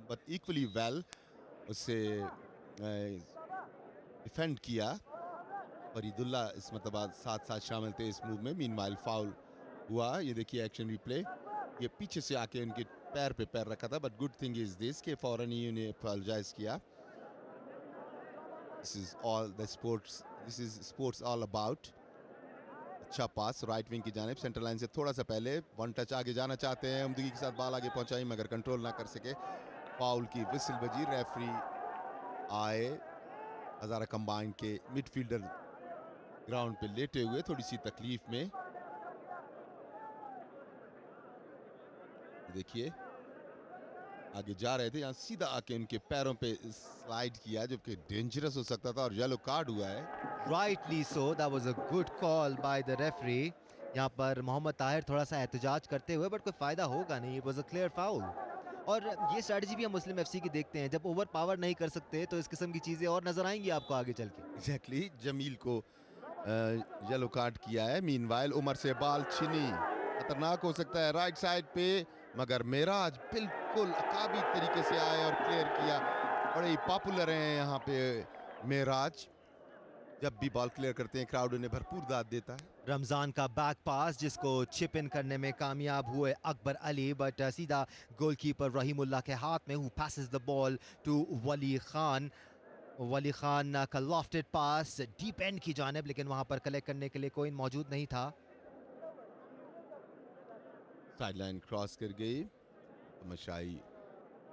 बट इक्वली वेल उससे डिफेंड किया। फरीदुल्ला इस मतलब साथ साथ शामिल थे इस मूव में। मीनवाइल फाउल हुआ, ये देखिए एक्शन रिप्ले। ये पीछे से आके उनके पैर पे पैर रखा था, but good thing is this कि फौरन ही उन्हें अपोलोजाइज किया। This is all the sports, this is sports all about. अच्छा पास राइट विंग की जानिब, सेंटर लाइन से थोड़ा सा पहले, वन टच आगे जाना चाहते हैं, उमदगी के साथ बॉल आगे पहुंचाई मगर कंट्रोल ना कर सके। फाउल की विसल बजी, रेफरी आए। हज़ारा कंबाइन के मिडफील्डर ग्राउंड पे लेटे हुए, थोड़ी सी तकलीफ में। देखिए आगे जा रहे थे, यहाँ सीधा आके उनके पैरों पे स्लाइड किया, जबकि डेंजरस हो सकता था और येलो कार्ड हुआ है। Rightly so, that was a good call by the referee. यहाँ पर मोहम्मद ताहिर थोड़ा सा एहतजाज करते हुए, बट कोई फायदा होगा नहीं। It was a clear foul. और ये स्ट्रेटजी भी हम मुस्लिम एफसी की देखते हैं, जब ओवर पावर नहीं कर सकते तो इस किस्म की चीजें और नजर आएंगी आपको आगे चल के। एग्जैक्टली, जमील को येलो कार्ड किया है। मीनवाइल उमर से बॉल छिनी, खतरनाक हो सकता है राइट साइड पे, मगर मेराज बिल्कुल अकाबी तरीके से आए और क्लियर किया। बड़े ही पॉपुलर हैं यहाँ पे मेराज, जब भी बॉल क्लियर करते हैं क्राउड उन्हें भरपूर दाद देता है। रमजान का बैक पास जिसको चिप इन करने में कामयाब हुए अकबर अली, बट सीधा गोलकीपर रहीमुल्लाह के हाथ में, who passes the ball to वली खान। वली खान का लॉफ्टेड पास डीप एंड की जानिब, लेकिन वहां पर कलेक्ट करने के लिए कोई मौजूद नहीं था। साइड लाइन क्रॉस कर गई। तमाशाई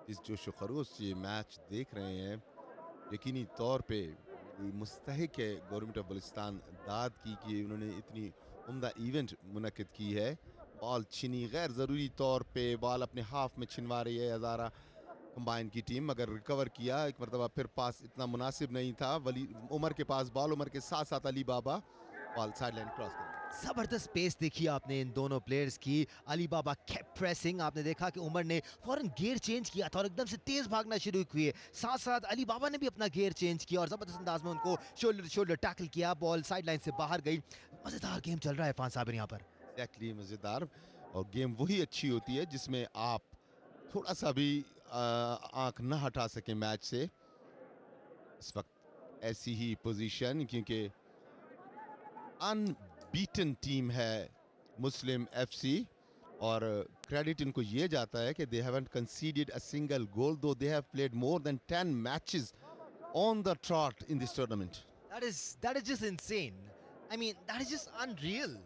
इस जोश व खरोश से मैच देख रहे हैं, यकीनी तौर पे मुस्तहिक है गवर्नमेंट ऑफ बलूचिस्तान दाद की कि उन्होंने इतनी उम्दा इवेंट मुनक्किद की है। बॉल छिनी, गैर ज़रूरी तौर पे बॉल अपने हाफ में छिनवा रही है हज़ारा कंबाइन की टीम, मगर रिकवर किया एक मरतबा फिर। पास इतना मुनासिब नहीं था, वली उमर के पास बॉल, उमर के साथ साथ अली बाबा, बॉल साइड लाइन क्रॉस कर। जबरदस्त पेस देखी आपने इन दोनों प्लेयर्स की। अली बाबा केप्ट प्रेसिंग, आपने देखा कि उमर ने फौरन गियर चेंज किया था और एकदम से तेज भागना शुरू किए। साथ साथ अली बाबा ने भी अपना गियर चेंज किया और जबरदस्त अंदाज में उनको शोल्डर शोल्डर टैकल किया। बॉल साइड लाइन से बाहर गई। मजेदार गेम चल रहा है फान साबिर यहाँ पर। एक्जैक्टली, मज़ेदार। और गेम वही अच्छी होती है जिसमें आप थोड़ा सा भी आंख न हटा सके मैच से। इस वक्त ऐसी ही पोजीशन, क्योंकि अनबीटन टीम है मुस्लिम एफसी, और क्रेडिट इनको ये जाता है कि they haven't conceded a single goal, though they have played more than 10 matches on the trot in this tournament. That is just insane. I mean, that is just unreal.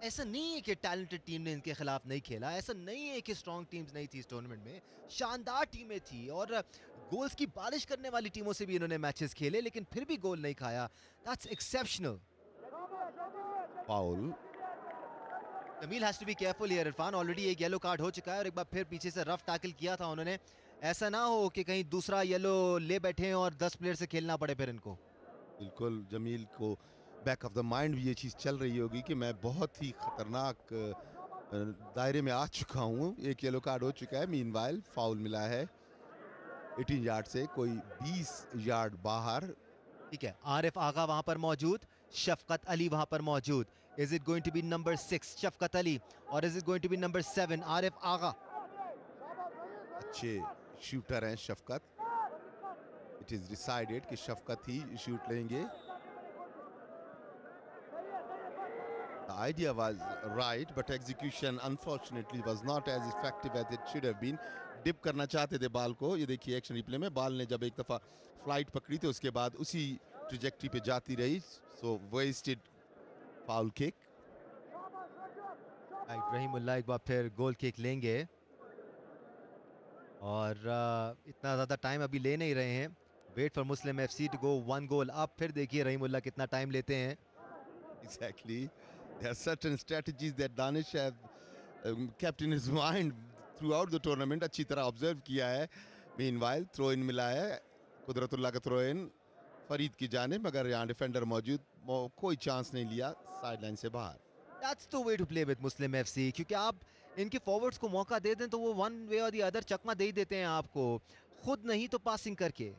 ऐसा नहीं है कि टैलेंटेड टीम ने इनके खिलाफ नहीं खेला, ऐसा नहीं है कि स्ट्रॉन्ग टीम्स नहीं थी इस टूर्नामेंट में। शानदार टीमें थी और गोल्स की बारिश करने वाली टीमों से भी इन्होंने मैचेस खेले, लेकिन फिर भी गोल नहीं खाया। That's exceptional. Foul. Jameel has to be careful here. Irfan, already एक येलो कार्ड हो चुका है और एक बार फिर पीछे से रफ टैकल किया था उन्होंने। ऐसा ना हो कि कहीं दूसरा येलो ले बैठे हैं और 10 प्लेयर से खेलना पड़े फिर इनको। बिल्कुल, जमील को बैक ऑफ द माइंड भी ये चीज़ चल रही होगी कि मैं बहुत ही खतरनाक दायरे में आ चुका हूँ। एक येलो कार्ड हो चुका है। मीनवाइल फाउल मिला है 18 यार्ड से, कोई 20 यार्ड बाहर। ठीक है, आरिफ आगा वहां पर मौजूद, शफकत अली वहां पर मौजूद। Is it going to be number 6 Shafqat Ali और is it going to be number 7 Arif Agha? अच्छे शूटर हैं शफकत। इट इज डिसाइडेड कि शफकत ही शूट लेंगे। The idea was right, but execution unfortunately was not as effective as it should have been. Dip करना चाहते थे बॉल को, ये देखिए एक्शन रिप्ले में बॉल ने जब एक दफ़ा फ्लाइट पकड़ी तो उसके बाद उसी ट्रैजेक्टरी पे जाती रही, सो वेस्टेड फाउल किक. रहीमुल्लाह एक बार फिर गोल किक लेंगे और इतना ज़्यादा टाइम अभी ले नहीं रहे हैं. Wait for Muslim FC to go one goal up. फिर देखिए रहीमुल्लाह कितना टाइम लेते हैं. Exactly. There are certain strategies that Danish have kept in his mind throughout the tournament. अच्छी तरह ऑब्जर्व किया है. Meanwhile, थ्रो इन मिला है, कुदरतुल्लाह का थ्रो इन फरीद की जानिब, मगर यहाँ डिफेंडर मौजूद, कोई चांस नहीं लिया, साइड लाइन से बाहर. That's the way to play with Muslim FC, क्योंकि आप इनके फॉरवर्ड्स को मौका दे दें तो वो वन वे और दी अदर चकमा दे ही देते हैं आपको, खुद नहीं तो पासिंग करके.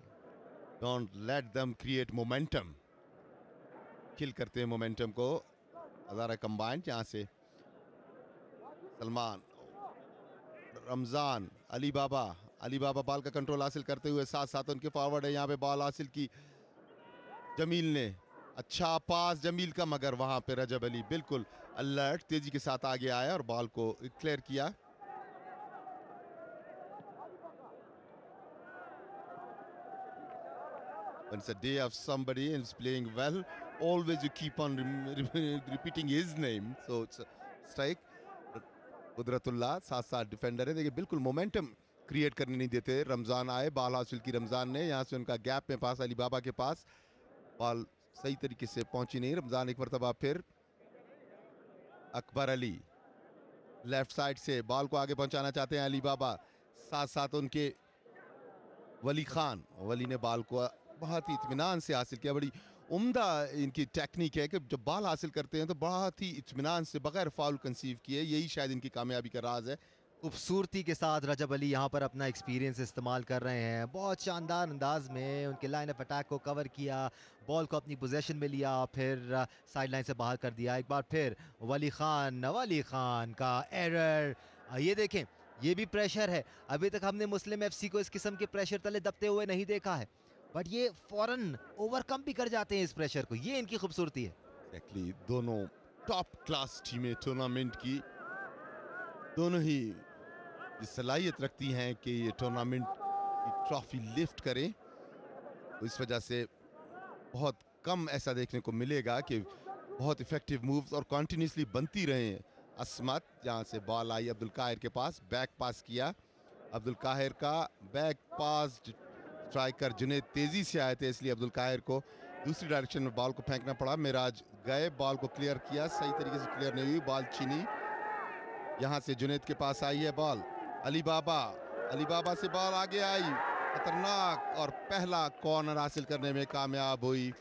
Don't let them create momentum. किल करते हैं मोमेंटम को. हज़ारा कंबाइंड यहाँ से सलमान, रमजान, अली बाबा बॉल का कंट्रोल हासिल करते हुए, साथ साथ उनके फॉरवर्ड है, यहाँ पे बॉल हासिल की जमील ने. अच्छा पास जमील का, मगर वहां पे रजब अली बिल्कुल अलर्ट, तेजी के साथ आगे आया और बॉल को क्लियर किया. When it's a day of somebody and is playing well, always you keep on repeating his name. So it's a strike. Qudratullah साथ साथ डिफेंडर है, देखिए बिल्कुल मोमेंटम क्रिएट करने नहीं देते. रमजान आए, बॉल हासिल की रमजान ने, यहाँ से उनका गैप में पास अली बाबा के पास, बॉल सही तरीके से पहुंची नहीं. रमजान एक मरतबा फिर, अकबर अली लेफ्ट साइड से बॉल को आगे पहुंचाना चाहते हैं अली बाबा, साथ साथ उनके वली खान. वली ने बॉल को बहुत ही इत्मीनान से हासिल किया. बड़ी उम्दा इनकी टेक्निक है कि जब बॉल हासिल करते हैं तो बहुत ही इत्मीनान से बगैर फाउल कंसीव किए, यही शायद इनकी कामयाबी का राज है. खूबसूरती के साथ रजब अली यहाँ पर अपना एक्सपीरियंस इस्तेमाल कर रहे हैं. बहुत शानदार अंदाज में उनके लाइन ऑफ अटैक को कवर किया, बॉल को अपनी पोजीशन में लिया, फिर साइड लाइन से बाहर कर दिया. एक बार फिर वली खान का एरर. ये देखें, ये भी प्रेशर है. अभी तक हमने मुस्लिम एफसी को इस किस्म के प्रेशर तले दबते हुए नहीं देखा है, बट ये फौरन ओवरकम भी कर जाते हैं इस प्रेशर को. ये इनकी खूबसूरती है. एक्चुअली दोनों टॉप क्लास टीमें टूर्नामेंट की, दोनों ही सलाहियत रखती हैं कि ये टूर्नामेंट की ट्रॉफी लिफ्ट करें. तो इस वजह से बहुत कम ऐसा देखने को मिलेगा कि बहुत इफेक्टिव मूव्स और कंटिन्यूसली बनती रहे. असमत, जहाँ से बॉल आई अब्दुल काहिर के पास, बैक पास किया अब्दुल काहिर का, बैक पास स्ट्राइकर जुनेद तेजी से आए थे, इसलिए अब्दुल काहिर को दूसरी डायरेक्शन में बॉल को फेंकना पड़ा. मिराज गए, बॉल को क्लियर किया, सही तरीके से क्लियर नहीं हुई, बॉल चीनी. यहाँ से जुनेद के पास आई है बॉल, अली बाबा से बॉल आगे आई, खतरनाक, और पहला कॉर्नर हासिल करने में कामयाब हुई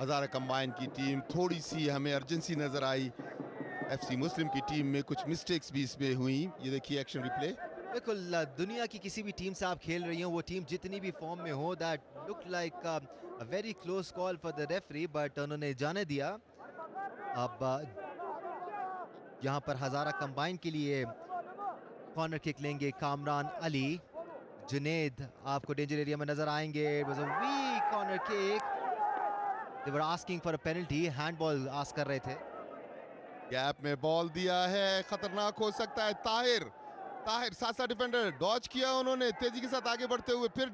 हज़ारा कंबाइन की टीम. थोड़ी सी हमें अर्जेंसी नजर आई एफसी मुस्लिम की टीम में, कुछ मिस्टेक्स भी इसमें हुई. ये देखिए एक्शन रिप्ले. बिल्कुल, दुनिया की किसी भी टीम से आप खेल रही हो, वो टीम जितनी भी फॉर्म में हो, that look like a very close call for the referee, but उन्होंने जाने दिया. अब यहाँ पर हज़ारा कंबाइन के लिए कॉर्नर किक लेंगे कामरान अली. जुनेद आपको डेंजर एरिया में नजर आएंगे. It was a weak corner kick. They were asking for a penalty. Handball ask कर रहे थे. गैप में बॉल दिया है, खतरनाक हो सकता है. ताहिर साथ साथ डिफेंडर डॉज किया उन्होंने, तेजी के साथ आगे बढ़ते हुए फिर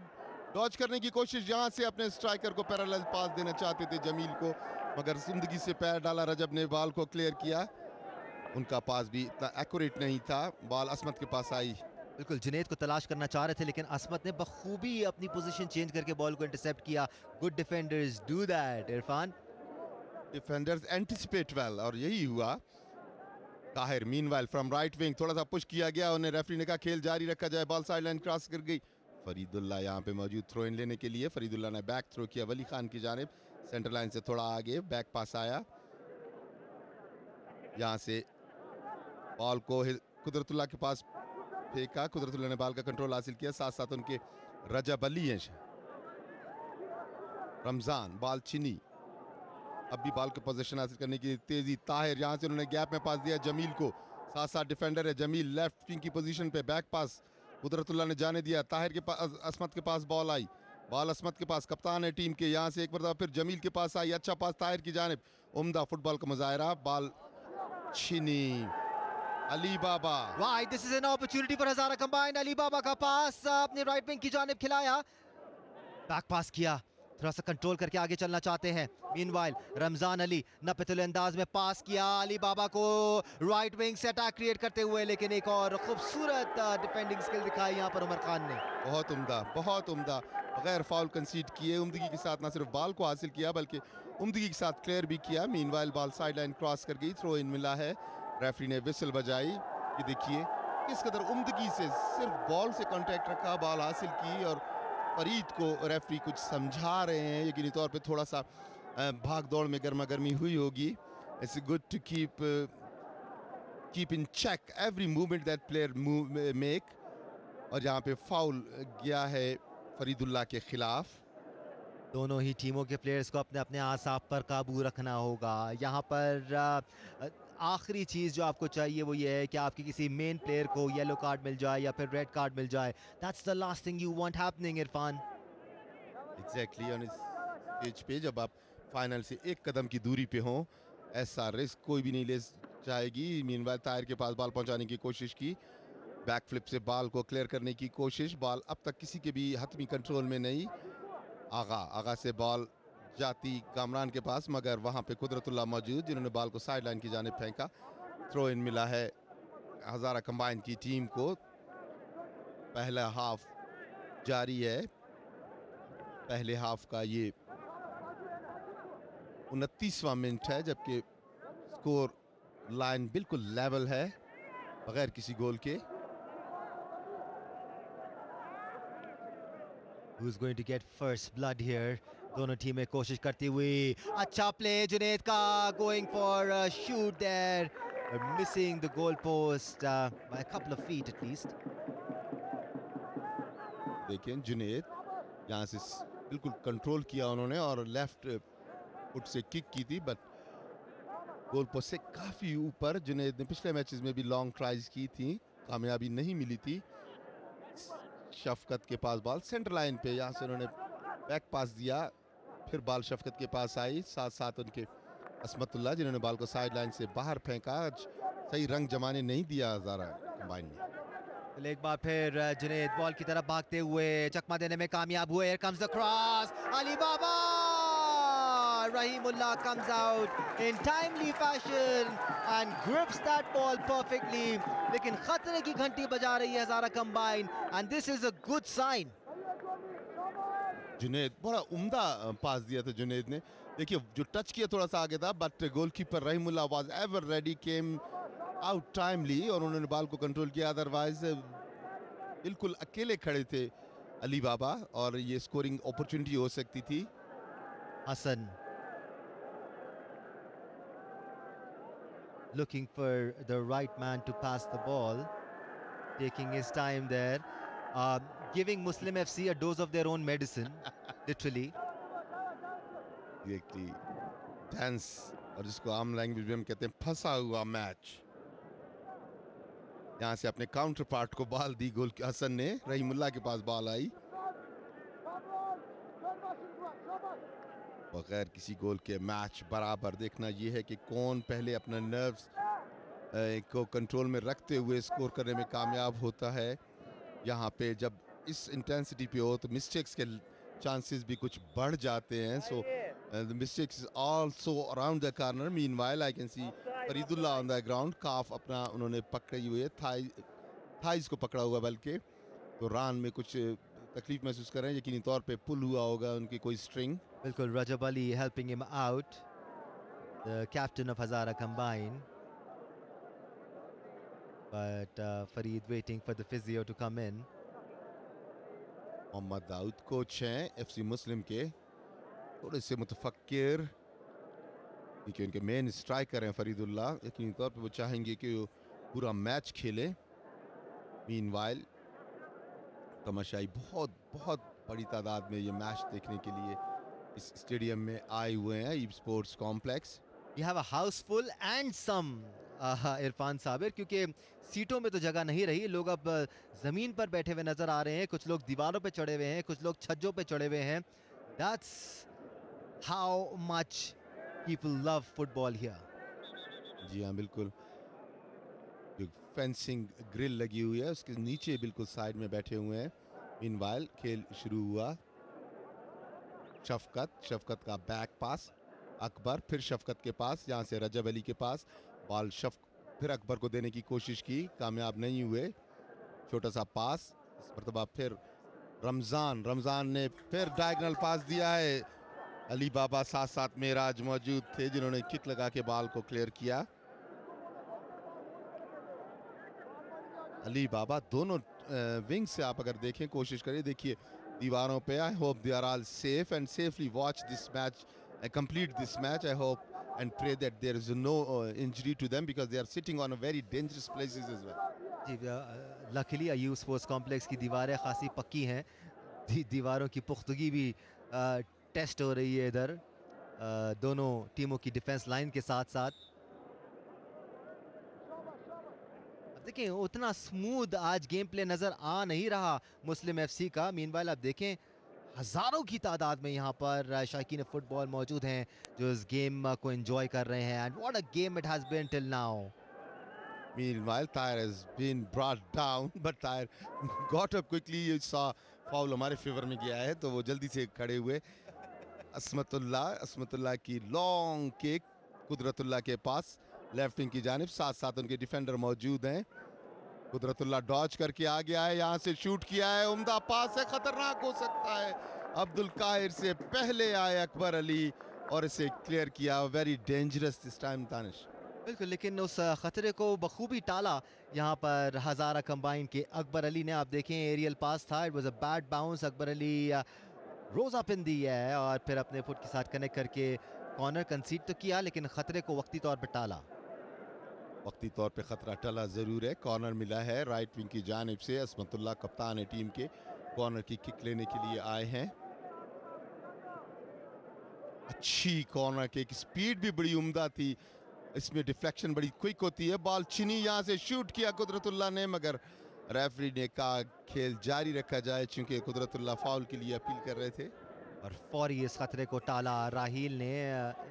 डॉज करने की कोशिश, यहाँ से अपने स्ट्राइकर को पैरेलल पास देना चाहते थे जमील को, मगर जिंदगी से पैर डाला रजब ने, बॉल को क्लियर किया. उनका पास भी इतना एक्यूरेट नहीं था. बॉल असमत के पास आई. बिल्कुल, जुनेद को तलाश करना चाह रहे थे, लेकिन असमत ने बखूबी अपनी पोजीशन चेंज करके बॉल को इंटरसेप्ट किया. Good defenders do that Irfan. Defenders anticipate well, और यही हुआ. Tahir meanwhile from right wing, थोड़ा सा पुश किया गया, उन्हें रेफरी ने कहा खेल जारी रखा जाए. बॉल साइड लाइन क्रॉस कर गई. फरीदुल्लाह यहाँ पे मौजूद थ्रो इन लेने के लिए. फरीदुल्लाह ने बैक थ्रो किया वली खान की जानिब, सेंटर लाइन से थोड़ा आगे, बैक पास आया. यहाँ से बॉल को कुदरतुल्लाह के पास फेंका, कुदरतुल्लाह ने बॉल का कंट्रोल हासिल किया, साथ साथ उनके रजब अली हैं. रमजान, बॉल चीनी, अब भी बॉल को पोजीशन हासिल करने की तेजी. ताहिर, यहाँ से उन्होंने गैप में पास दिया जमील को, साथ साथ डिफेंडर है जमील लेफ्ट विंग की पोजीशन पे, बैक पास कुदरतुल्लाह ने जाने दिया. ताहिर के पास, असमत के पास बॉल आई, बॉल असमत के पास, कप्तान है टीम के. यहाँ से एक बार फिर जमील के पास आई, अच्छा पास ताहिर की जानिब. उम्दा फुटबॉल का मुजाहरा, ball Chini. Ali Baba. Right, this is an opportunity for Hazara combined. Ali Baba का पास अपने राइट विंग की जानिब खिलाया, बैक पास किया, थोड़ा सा कंट्रोल करके आगे चलना चाहते हैं. मीनवाइल रमजान अली नपतुल अंदाज में पास किया अली बाबा को राइट विंग से अटैक क्रिएट करते हुए, लेकिन एक और खूबसूरत डिफेंडिंग स्किल दिखाई यहाँ पर उमर खान ने. बहुत उम्दा, बहुत उम्दा. बगैर फाउल कंसीड किए उम्दगी के साथ ना सिर्फ बॉल को हासिल किया बल्कि उम्दगी के साथ क्लियर भी किया. Meanwhile ball side line cross कर गई, थ्रो इन मिला है. रेफरी ने विसल बजाई. ये देखिए किस कदर उम्दगी से सिर्फ बॉल से कांटेक्ट रखा, बॉल हासिल की और फरीद को रेफरी कुछ समझा रहे हैं. यकीनी तौर पे थोड़ा सा भाग दौड़ में गर्मा गर्मी हुई होगी. It's good to keep in check every movement that player make. और यहाँ पे फाउल गया है फरीदुल्लाह के खिलाफ. दोनों ही टीमों के प्लेयर्स को अपने अपने आसाब पर काबू रखना होगा. यहाँ पर आखिरी चीज़ जो आपको चाहिए वो ये है कि आपके किसी मेन प्लेयर को येलो कार्ड मिल जाए या फिर रेड कार्ड मिल जाए. That's the last thing you want happening Irfan. Exactly. On इस स्टेज पे जब आप फाइनल से एक कदम की दूरी पे हो, ऐसा रिस्क कोई भी नहीं ले जाएगी. मीनवाइल ताहिर के पास बॉल पहुंचाने की कोशिश की, बैक फ्लिप से बॉल को क्लियर करने की कोशिश. बॉल अब तक किसी के भी हतमी कंट्रोल में नहीं. आगा से बॉल जाती कामरान के पास, मगर वहां पे कुदरतुल्लाह मौजूद जिन्होंने बॉल को साइड लाइन की जानिब फेंका. थ्रो इन मिला है हजारा कंबाइन की टीम को. पहला हाफ जारी है. पहले हाफ का ये 29वां मिनट है, जबकि स्कोर लाइन बिल्कुल लेवल है बगैर किसी गोल के. Who's going to get first blood here? दोनों टीमें कोशिश करती हुई. अच्छा प्ले जुनेद का, going for a shoot there, missing the goal post by a couple of feet at least. देखिए जुनेद यहाँ से बिल्कुल कंट्रोल किया उन्होंने और लेफ्ट फुट से किक की थी, बट गोल पोस्ट से काफी ऊपर. जुनेद ने पिछले मैचेस में भी लॉन्ग ट्राइज की थी, कामयाबी नहीं मिली थी. शफकत के पास बॉल सेंटर लाइन पे, यहाँ से उन्होंने बैक पास दिया, फिर बॉल शफकत के पास आई, साथ साथ उनके असमतुल्लाह जिन्होंने बॉल को साइड लाइन से बाहर फेंका. सही रंग जमाने नहीं दिया हजारा कंबाइन ने. एक बार फिर जुनेद बॉल की तरफ भागते हुए चकमा देने में कामयाब हुए. Here comes the cross. Ali Baba, Rahimullah comes out in timely fashion and grips that ball perfectly. लेकिन खतरे की घंटी बजा रही है Hazara combine, and this is a good sign. Junaid बड़ा उम्दा पास दिया था जुनेद ने. देखिए जो टच किया थोड़ा सा आगे था, but goalkeeper Rahimullah was ever ready, came out timely और उन्होंने बॉल को कंट्रोल किया. अदरवाइज बिल्कुल अकेले खड़े थे अली बाबा और ये स्कोरिंग अपॉर्चुनिटी हो सकती थी. Hassan looking for the right man to pass the ball, taking his time there, giving Muslim FC a dose of their own medicine, literally. Tense, और जिसको आम लैंग्वेज में हम कहते हैं फंसा हुआ मैच. यहाँ से अपने काउंटर पार्ट को बॉल दी गोल हसन ने. रहीमुल्लाह के पास बॉल आई, बगैर किसी गोल के मैच बराबर. देखना यह है कि कौन पहले अपना नर्व्स को कंट्रोल में रखते हुए स्कोर करने में कामयाब होता है. यहाँ पे जब इस इंटेंसिटी पे हो तो मिस्टेक्स के चांसेस भी कुछ बढ़ जाते हैं. So the mistakes also around the corner. Meanwhile I can see Faridullah on the ground. काफ अपना उन्होंने पकड़ी हुई है, थाइज को पकड़ा हुआ, बल्कि तो रान में कुछ तकलीफ महसूस कर रहे हैं. यकीनी तौर पे पुल हुआ होगा उनकी कोई स्ट्रिंग. बिल्कुल, रजब Ali helping him out, the captain of Hazara Combine, but Fareed waiting for the physio to come in. Mohammad Dawood coach हैं एफसी मुस्लिम के, थोड़े से मुतफक्किर, क्योंकि उनके मेन स्ट्राइकर हैं फरीदुल्लाह. यकीनी तौर पे वो चाहेंगे कि वो पूरा मैच खेले. मीनवाइल तमाशाई बहुत बहुत बड़ी तादाद में ये मैच देखने के लिए इस स्टेडियम में आए हुए हैं, Ayub sports complex. We have a house full and some Irfan Sabir, क्योंकि सीटों में तो जगह नहीं रही. लोग अब जमीन पर बैठे हुए नजर आ रहे हैं, कुछ लोग दीवारों पे चढ़े हुए हैं, कुछ लोग छज्जों पे चढ़े हुए हैं. That's how much people love football here. जी हाँ, बिल्कुल। जो फेंसिंग ग्रिल लगी हुई है उसके नीचे बिल्कुल साइड में बैठे हुए हैं। मीनवाइल खेल शुरू हुआ। शफकत का बैक पास, अकबर फिर शफकत के पास, यहाँ से रजब अली के पास बॉल फिर अकबर को देने की कोशिश की, कामयाब नहीं हुए। छोटा सा पास, इस मरतबा फिर रमजान ने फिर डायगोनल पास दिया है। अली बाबा साथ साथ मेराज मौजूद थे जिन्होंने किक लगा के बॉल को क्लियर किया। अली बाबा दोनों विंग से आप अगर देखें, कोशिश करिए, देखिए दीवारों पे। I hope they are all safe and safely watch this match, complete this match. I hope and pray that there is no injury to them because they are sitting on a very dangerous places as well. Ji, luckily Ayub sports complex की दीवारें खासी पक्की हैं। दीवारों की पुख्तगी भी टेस्ट हो रही है इधर, दोनों टीमों की डिफेंस लाइन के साथ साथ। अब देखें उतना स्मूथ आज गेम प्ले नजर आ नहीं रहा मुस्लिम एफसी का। मीनवाइल आप देखें हजारों की तादाद में यहाँ पर शायकीन फुटबॉल मौजूद हैं जो इस गेम को एंजॉय कर रहे हैं। And what a game it has been till now. Meanwhile, Tyre has been brought down, but Tyre got up quickly. You saw foul हमारे फेवर में गया है तो वो जल्दी से खड़े हुए। असमतुल्लाह की लॉन्ग किक कुदरतुल्लाह के पास लेफ्ट विंग की जानिब, साथ साथ उनके डिफेंडर मौजूद हैं। कुदरतुल्लाह डॉज करके आ गया है, यहाँ से शूट किया है, उम्दा पास है, खतरनाक हो सकता है। अब्दुल काहिर से पहले आए अकबर अली और इसे क्लियर किया। Very dangerous this time Danish. बिल्कुल, लेकिन उस खतरे को बखूबी टाला यहाँ पर हजारा कंबाइन के अकबर अली ने। आप देखें एरियल पास था, it was a bad bounce. Akbar Ali rose up in the है और फिर अपने फुट के साथ कनेक्ट करके कॉर्नर कंसीड तो किया, लेकिन खतरे को वक्ती तौर पर टाला। वक्ती तौर पे खतरा टला जरूर है। कॉर्नर मिला है राइट विंग की जानिब से। असमतुल्लाह कप्तान है टीम के, कॉर्नर की किक लेने के लिए आए हैं। अच्छी कॉर्नर किक, स्पीड भी बड़ी उम्दा थी, इसमें डिफ्लेक्शन बड़ी क्विक होती है। बॉल छिनी, यहाँ से शूट किया कुदरतुल्लाह ने, मगर रेफरी ने कहा खेल जारी रखा जाए चूंकि कुदरतुल्लाह फाउल के लिए अपील कर रहे थे। और फौरी इस खतरे को टाला। राहील ने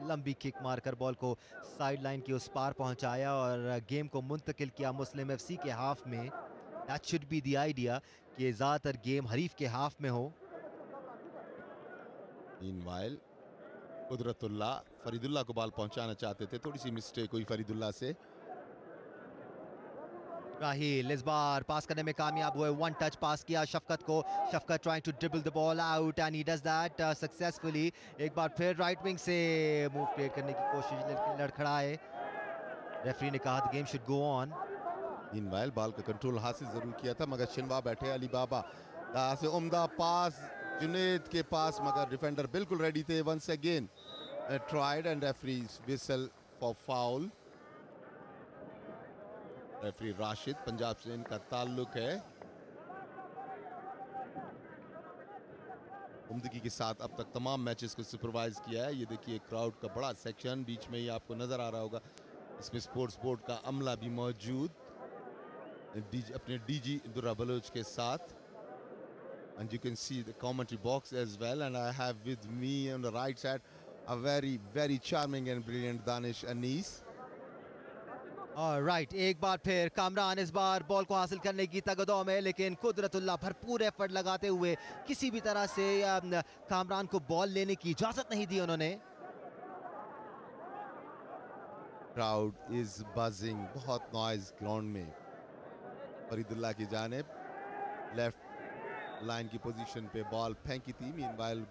लंबी किक मारकर बॉल को साइड लाइन के उस पार पहुंचाया और गेम को मुंतकिल किया मुस्लिम एफसी के हाफ में। That should be the idea कि ज़्यादातर गेम हरीफ के हाफ में हो। मीनवाइल कुदरतुल्लाह फरीदुल्लाह को बॉल पहुंचाना चाहते थे, थोड़ी सी मिस्टेक हुई फरीदुल्लाह से। राहील इस बार पास करने में कामयाब हुए, वन टच पास किया शफकत को। Shafqat trying to dribble the ball out and he does that successfully. एक बार फिर राइट विंग से मूव क्रिएट करने की कोशिश, लेकिन लड़खड़ाए। रेफरी ने कहा the game should go on. Meanwhile ball का कंट्रोल हासिल जरूर किया था, मगर शिनवा बैठे अली बाबा, यहाँ से उम्दा पास जुनेद के पास, मगर डिफेंडर बिल्कुल रेडी थे। Once again tried and referee whistle for foul. Referee Rashid, Punjab से इनका ताल्लुक है। उम्दगी के साथ अब तक तमाम मैचेस को सुपरवाइज किया है। ये देखिए क्राउड का बड़ा सेक्शन बीच में ही आपको नजर आ रहा होगा। इसमें स्पोर्ट्स बोर्ड का अमला भी मौजूद, अपने डीजी दुर्रा बलोच के साथ। And you can see the commentary box as well. And I have with me on the right side a very charming and brilliant Danish Anis. Right, एक बार फिर कामरान इस बार बॉल को हासिल करने की तगदौ में, लेकिन कुदरतुल्लाह भरपूर एफर्ट लगाते हुए किसी भी तरह से कामरान को बॉल लेने की इजाजत नहीं दी उन्होंने। Crowd is buzzing, बहुत नॉइज ग्राउंड में। फरीदुल्लाह की जानिब लेफ्ट लाइन की पोजीशन पे बॉल फेंकी थी। मीनवाइल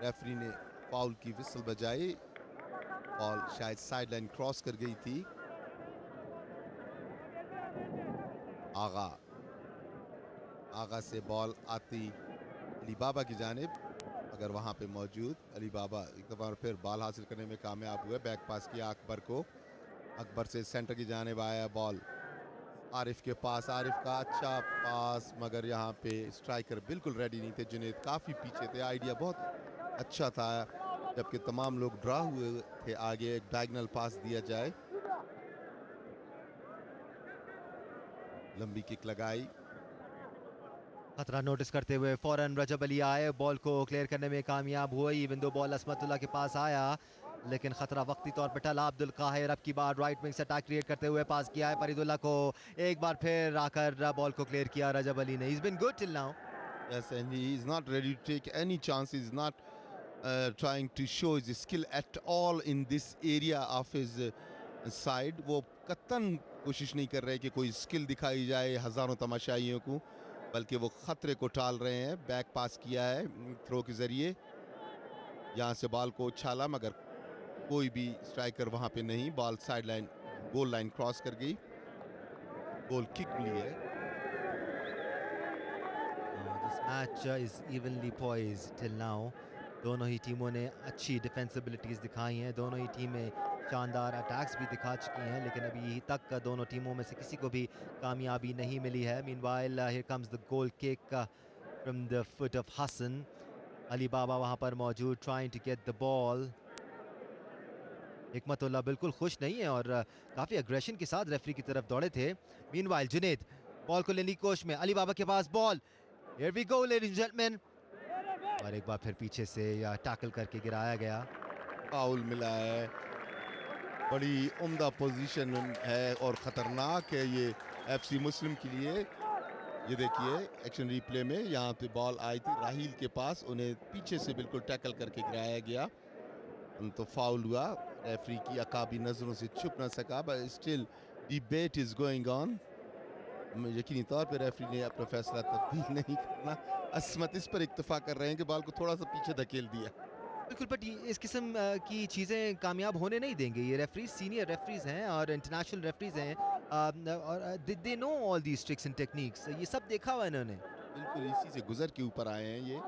रेफरी ने फाउल की विसल बजाई, बॉल शायद साइड लाइन क्रॉस कर गई थी। आगा से बॉल आती अली बाबा की जानिब, अगर वहां पे मौजूद अली बाबा एक बार फिर बॉल हासिल करने में कामयाब हुए। बैक पास किया अकबर को, अकबर से सेंटर की जानिब आया बॉल आरिफ के पास। आरिफ का अच्छा पास, मगर यहाँ पे स्ट्राइकर बिल्कुल रेडी नहीं थे। जुनेद काफ़ी पीछे थे। आइडिया बहुत अच्छा था, जबकि तमाम लोग ड्रा हुए थे आगे, एक डायगोनल पास दिया जाए। लंबी किक लगाई, खतरा नोटिस करते हुए फौरन रजब अली आए, बॉल को क्लियर करने में कामयाब हुए। इवन दो बॉल असमतुल्लाह के पास आया, लेकिन खतरा वक्ती तौर पर टला। अब्दुल काहिर अब की बार राइट विंग से अटैक क्रिएट करते हुए पास किया है फरीदुल्लाह को, एक बार फिर आकर बॉल को क्लियर किया रजब अली ने. He's been good till now. Yes, and he is not ready to take any chances. He's not trying to show his skill at all in this area of his side. वो कतन कोशिश नहीं कर रहे कि कोई स्किल दिखाई जाए हज़ारों तमाशाइयों को, बल्कि वो खतरे को टाल रहे हैं. बैक पास किया है थ्रो के ज़रिए, यहाँ से बॉल को उछाला मगर कोई भी स्ट्राइकर वहाँ पे नहीं. Ball side line goal line cross कर गई, गोल किक मिली है. This match is evenly poised till now. दोनों ही टीमों ने अच्छी डिफेंसिबिलिटीज़ दिखाई हैं, दोनों ही टीमें शानदार अटैक्स भी दिखा चुकी हैं, लेकिन अभी तक दोनों टीमों में से किसी को भी कामयाबी नहीं मिली है. Meanwhile, here comes the goal kick from the foot of Hassan. Ali बाबा वहाँ पर मौजूद, trying to get the ball. Hikmatullah बिल्कुल खुश नहीं है और काफ़ी अग्रेशन के साथ रेफरी की तरफ दौड़े थे. Meanwhile, जुनेद बॉल को लेने की कोशिश में, अली बाबा के पास ball. Here we go, ladies and gentlemen. और एक बार फिर पीछे से या टैकल करके गिराया गया. फाउल मिला है. बड़ी उम्दा पोजीशन है और ख़तरनाक है ये एफसी मुस्लिम के लिए. ये देखिए एक्शन रिप्ले में, यहाँ पे बॉल आई थी राहील के पास, उन्हें पीछे से बिल्कुल टैकल करके गिराया गया. तो फाउल हुआ. रेफरी की अकाबी नज़रों से छुप ना सका, but still debate is going on. यकीनी तौर पे रेफरी ने अपना फैसला तब्दील नहीं करना. असमत इस पर इत्तेफा कर रहे हैं कि बॉल को थोड़ा सा पीछे धकेल दिया. बिल्कुल, बट इस किस्म की चीज़ें कामयाब होने नहीं देंगे. ये रेफरीज सीनियर रेफरीज हैं और इंटरनेशनल रेफरीज हैं, और they know all these tricks and techniques. ये सब देखा हुआ इन्होंने. बिल्कुल इसी से गुजर के ऊपर आए हैं ये.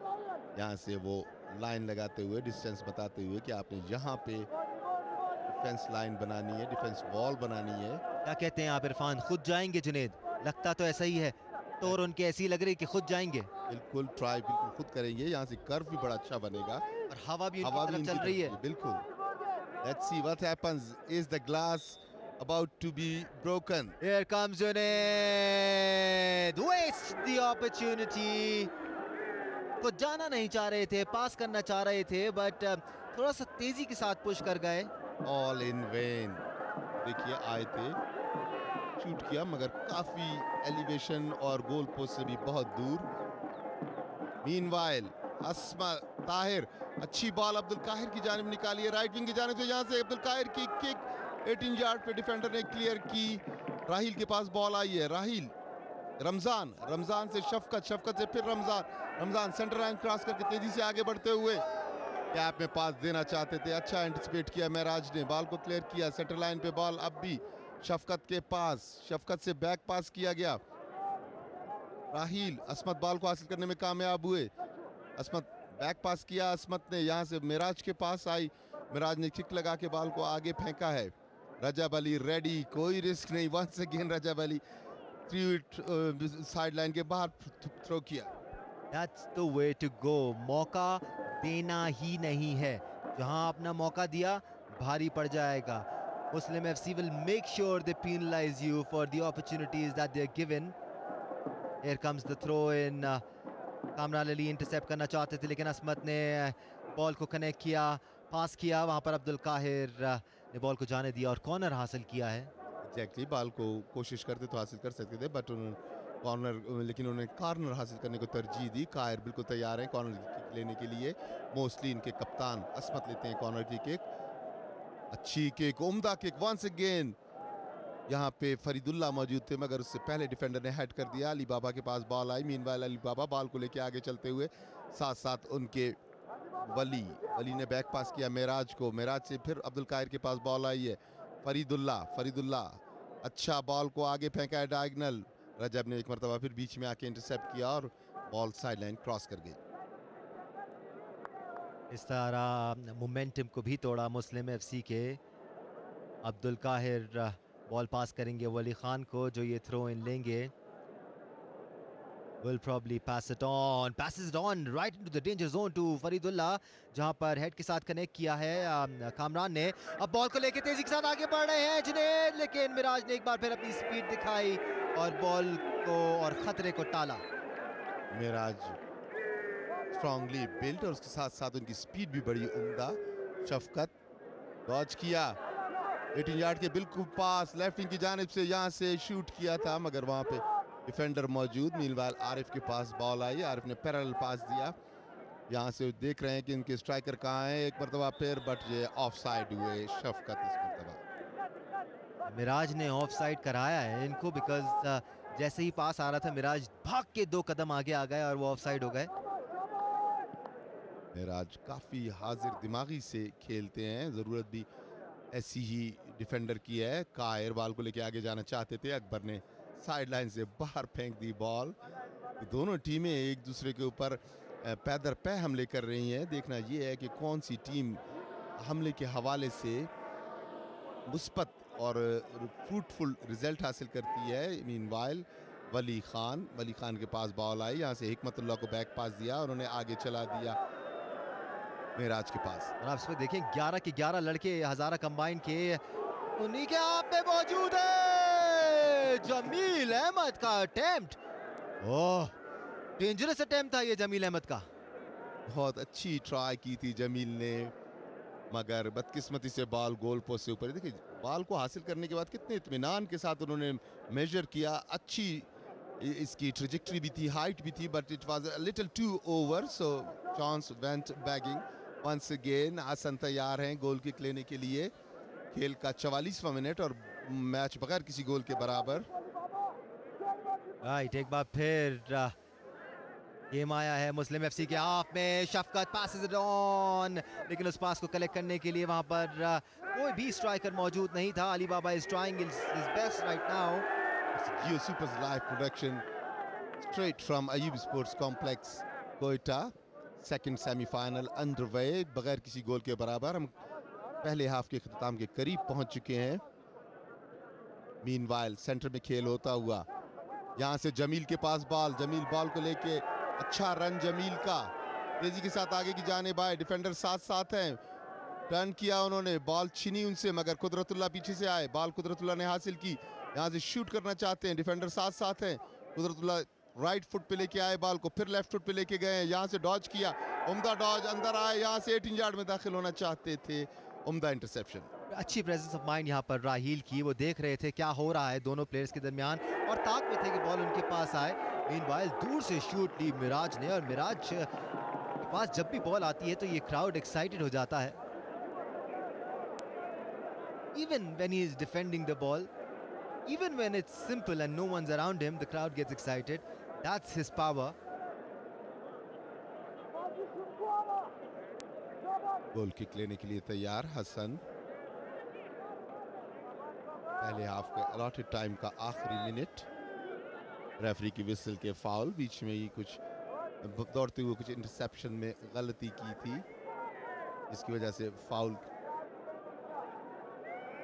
यहाँ से वो लाइन लगाते हुए, डिस्टेंस बताते हुए कि आपने यहाँ पे डिफेंस लाइन बनानी है, डिफेंस वॉल बनानी है. क्या कहते हैं आप इरफान, खुद जाएंगे जुनेद? लगता तो ऐसा ही है, तो और उनके ऐसी लग रही कि खुद जाएंगे. बिल्कुल ट्राई बिल्कुल खुद करेंगे. यहाँ से कर्व भी बड़ा अच्छा बनेगा और हवा भी हवा उनकी भी तरफ चल रही है. बिल्कुल. Let's see what happens. Is the glass about to be broken? Here comes Junaid. Waste the opportunity. को जाना नहीं चाह रहे थे, पास करना चाह रहे थे, बट थोड़ा सा तेजी के साथ पुश कर गए. All in vain. देखिए आए थे, शूट किया मगर काफी एलिवेशन और गोल पोस्ट से भी बहुत दूर. Meanwhile, अस्मा ताहिर, अच्छी बॉल अब्दुल काहिर की जानिब निकाली है, राइट विंग की जानिब से. यहाँ से अब्दुल काहिर की किक 18 यार्ड पे डिफेंडर ने क्लियर की. राहील के पास बॉल आई है. राहील, रमजान से शफकत से फिर रमजान सेंटर लाइन क्रॉस करके तेजी से आगे बढ़ते हुए गैप में पास देना चाहते थे. अच्छा एंटिसिपेट किया महराज ने, बॉल को क्लियर किया. सेंटर लाइन पे बॉल अब भी शफकत के पास, शफकत से बैक पास किया गया. राहील, असमत बॉल को हासिल करने में कामयाब हुए. असमत बैक पास किया असमत ने, यहाँ से मिराज के पास आई. मिराज ने किक लगा के बॉल को आगे फेंका है. रजब अली रेडी, कोई रिस्क नहीं. वंस अगेन रजब अली साइड लाइन के बाहर थ्रो किया. That's the way to go. मौका देना ही नहीं है. जहां अपना मौका दिया भारी पड़ जाएगा. Muslim FC will make sure they penalize you for the opportunities that they're given. Here comes the throw in. Kamran Ali intercept करना चाहते थे लेकिन असमत ने बॉल को कनेक्ट किया, पास किया. वहां पर अब्दुल काहिर ने बॉल को जाने दिया और कॉर्नर हासिल किया है. एग्जैक्टली, बॉल को कोशिश करते तो हासिल कर सकते थे, बट कॉर्नर, लेकिन उन्होंने कॉर्नर हासिल करने को तरजीह दी. काहिर बिल्कुल तैयार हैं कॉर्नर की किक लेने के लिए. मोस्टली इनके कप्तान असमत लेते हैं कॉर्नर की किक. अच्छी किक, उम्दा किक. वंस अगेन यहाँ पे फरीदुल्लाह मौजूद थे मगर उससे पहले डिफेंडर ने हेड कर दिया. अली बाबा के पास बॉल आई. मीनवाइल अली बाबा बॉल को लेके आगे चलते हुए, साथ साथ उनके वली ने बैक पास किया मेराज को. मेराज से फिर अब्दुल काहिर के पास बॉल आई है. फरीदुल्लाह अच्छा बॉल को आगे फेंका है डायगनल. रजब ने एक मरतबा फिर बीच में आके इंटरसेप्ट किया और बॉल साइड लाइन क्रॉस कर गई. इस तरह मोमेंटम को भी तोड़ा मुस्लिम एफसी के. अब्दुल काहिर बॉल पास करेंगे वली खान को, जो ये थ्रो इन लेंगे. Will probably passes it on right into the danger zone to फरीदुल्लाह, जहां पर हेड के साथ कनेक्ट किया है कामरान ने. अब बॉल को लेके तेजी के साथ आगे बढ़ रहे हैं जुनैद, लेकिन मिराज ने एक बार फिर अपनी स्पीड दिखाई और बॉल को और खतरे को टाला. मिराज स्ट्रांगली बिल्ट और उसके साथ साथ उनकी स्पीड भी बड़ी उम्दा. शफकत डॉज किया 18 यार्ड के बिल्कुल पास लेफ्ट विंग की जानिब से यहाँ से शूट किया था, मगर वहाँ पे डिफेंडर मौजूद। मीनवाइल आरिफ के पास बॉल आई, आरिफ ने पैरेलल पास दिया। यहाँ से देख रहे हैं कि इनके स्ट्राइकर कहाँ हैं एक मरतबा फिर, बट ये ऑफ साइड हुए शफकत इस मरतबा। मिराज ने ऑफ साइड कराया है इनको, बिकॉज जैसे ही पास आ रहा था मिराज भाग के 2 कदम आगे आ गए और वो ऑफ साइड हो गए। मिराज काफ़ी हाजिर दिमागी से खेलते हैं, ज़रूरत भी ऐसी ही डिफेंडर की है। कायर बॉल को लेके आगे जाना चाहते थे, अकबर ने साइड लाइन से बाहर फेंक दी बॉल। दोनों टीमें एक दूसरे के ऊपर पैदर पे हमले कर रही हैं। देखना ये है कि कौन सी टीम हमले के हवाले से मुस्बत और फ्रूटफुल रिजल्ट हासिल करती है। मीनवाइल वली खान के पास बॉल आई, यहाँ से हिकमतुल्लाह को बैक पास दिया, उन्होंने आगे चला दिया मिराज के पास। और आप इसमें देखें 11 के 11 लड़के हजारा कंबाइन के उन्हीं के आप पे मौजूद है। जमील अहमद का अटेम्प्ट, ओह डेंजरस अटेम्प्ट था ये जमील अहमद का। बहुत अच्छी ट्राई की थी जमील ने, मगर बदकिस्मती से बॉल गोल पोस्ट से ऊपर। देखिए बॉल को हासिल करने के बाद कितने इत्मीनान के साथ उन्होंने मेजर किया। अच्छी इसकी ट्रेजेक्टरी भी थी, हाइट भी थी, but it was a little too over, so chance went begging once again. Hasan तैयार हैं गोल किक लेने के लिए। खेल का 44वां मिनट और मैच बगैर किसी गोल के बराबर। राइट, एक बार फिर गेम आया है मुस्लिम एफसी के हाफ में। शफकत passes it on, लेकिन उस पास को कलेक्ट करने के लिए वहां पर कोई भी स्ट्राइकर मौजूद नहीं था। Ali Baba is trying his best right now. Geo Super's live production straight from Ayub Sports Complex, Quetta. Second semi-final underway, बगैर किसी गोल के बराबर। हम पहले हाफ के अख्ताम के करीब पहुंच चुके हैं। मीनवाइल सेंटर में खेल होता हुआ, यहाँ से जमील के पास बॉल, जमील बॉल को लेके अच्छा रन जमील का, तेजी के साथ आगे की जाने बाय, डिफेंडर साथ साथ हैं। टर्न किया उन्होंने, बॉल छीनी उनसे, मगर कुदरतुल्लाह पीछे से आए, बॉल कुदरतुल्लाह ने हासिल की। यहाँ से शूट करना चाहते हैं, डिफेंडर साथ साथ हैं। कुदरतुल्लाह राइट फुट पे लेके आए बॉल को, फिर लेफ्ट फुट पे लेके गए, यहाँ से डॉज किया, उम्दा डॉज, अंदर आए, यहाँ से 18 यार्ड में दाखिल होना चाहते थे, उम्दा इंटरसेप्शन। अच्छी प्रेजेंस ऑफ माइंड यहाँ पर राहील की, वो देख रहे थे क्या हो रहा है दोनों प्लेयर्स के दरमियान और ताक में थे कि बॉल उनके पास आए। मीनवाइल दूर से शूट ली मिराज ने, और मिराज के पास जब भी बॉल आती है तो ये क्राउड एक्साइटेड हो जाता है। Even when he is defending the ball, even when it's simple and no one's around him, the crowd gets excited. That's his power. Goal kick लेने के लिए तैयार हसन। पहले हाफ के अलॉटेड टाइम का आखिरी मिनट। रेफरी की विसल के फाउल, बीच में ही कुछ दौड़ते हुए कुछ इंटरसेप्शन में गलती की थी, जिसकी वजह से फाउल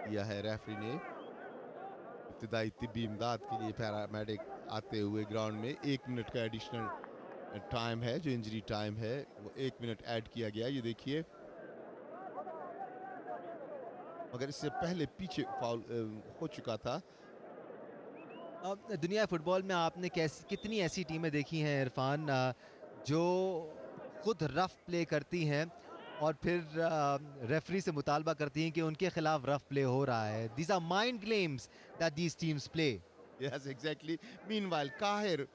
किया है रेफरी ने। इब्तिदाई तिब्बी इमदाद के लिए पैरामेडिक आते हुए ग्राउंड में 1 मिनट का एडिशनल टाइम है, जो इंजरी टाइम है वो 1 मिनट ऐड किया गया। ये देखिए, मगर इससे पहले पीछे फाउल हो चुका था। अब दुनिया फुटबॉल में आपने कितनी ऐसी टीमें देखी हैं इरफान, जो खुद रफ प्ले करती हैं और फिर रेफरी से मुतालबा करती हैं कि उनके खिलाफ रफ प्ले हो रहा है। These are mind games that these teams play. Yes, exactly. Meanwhile, काहिर,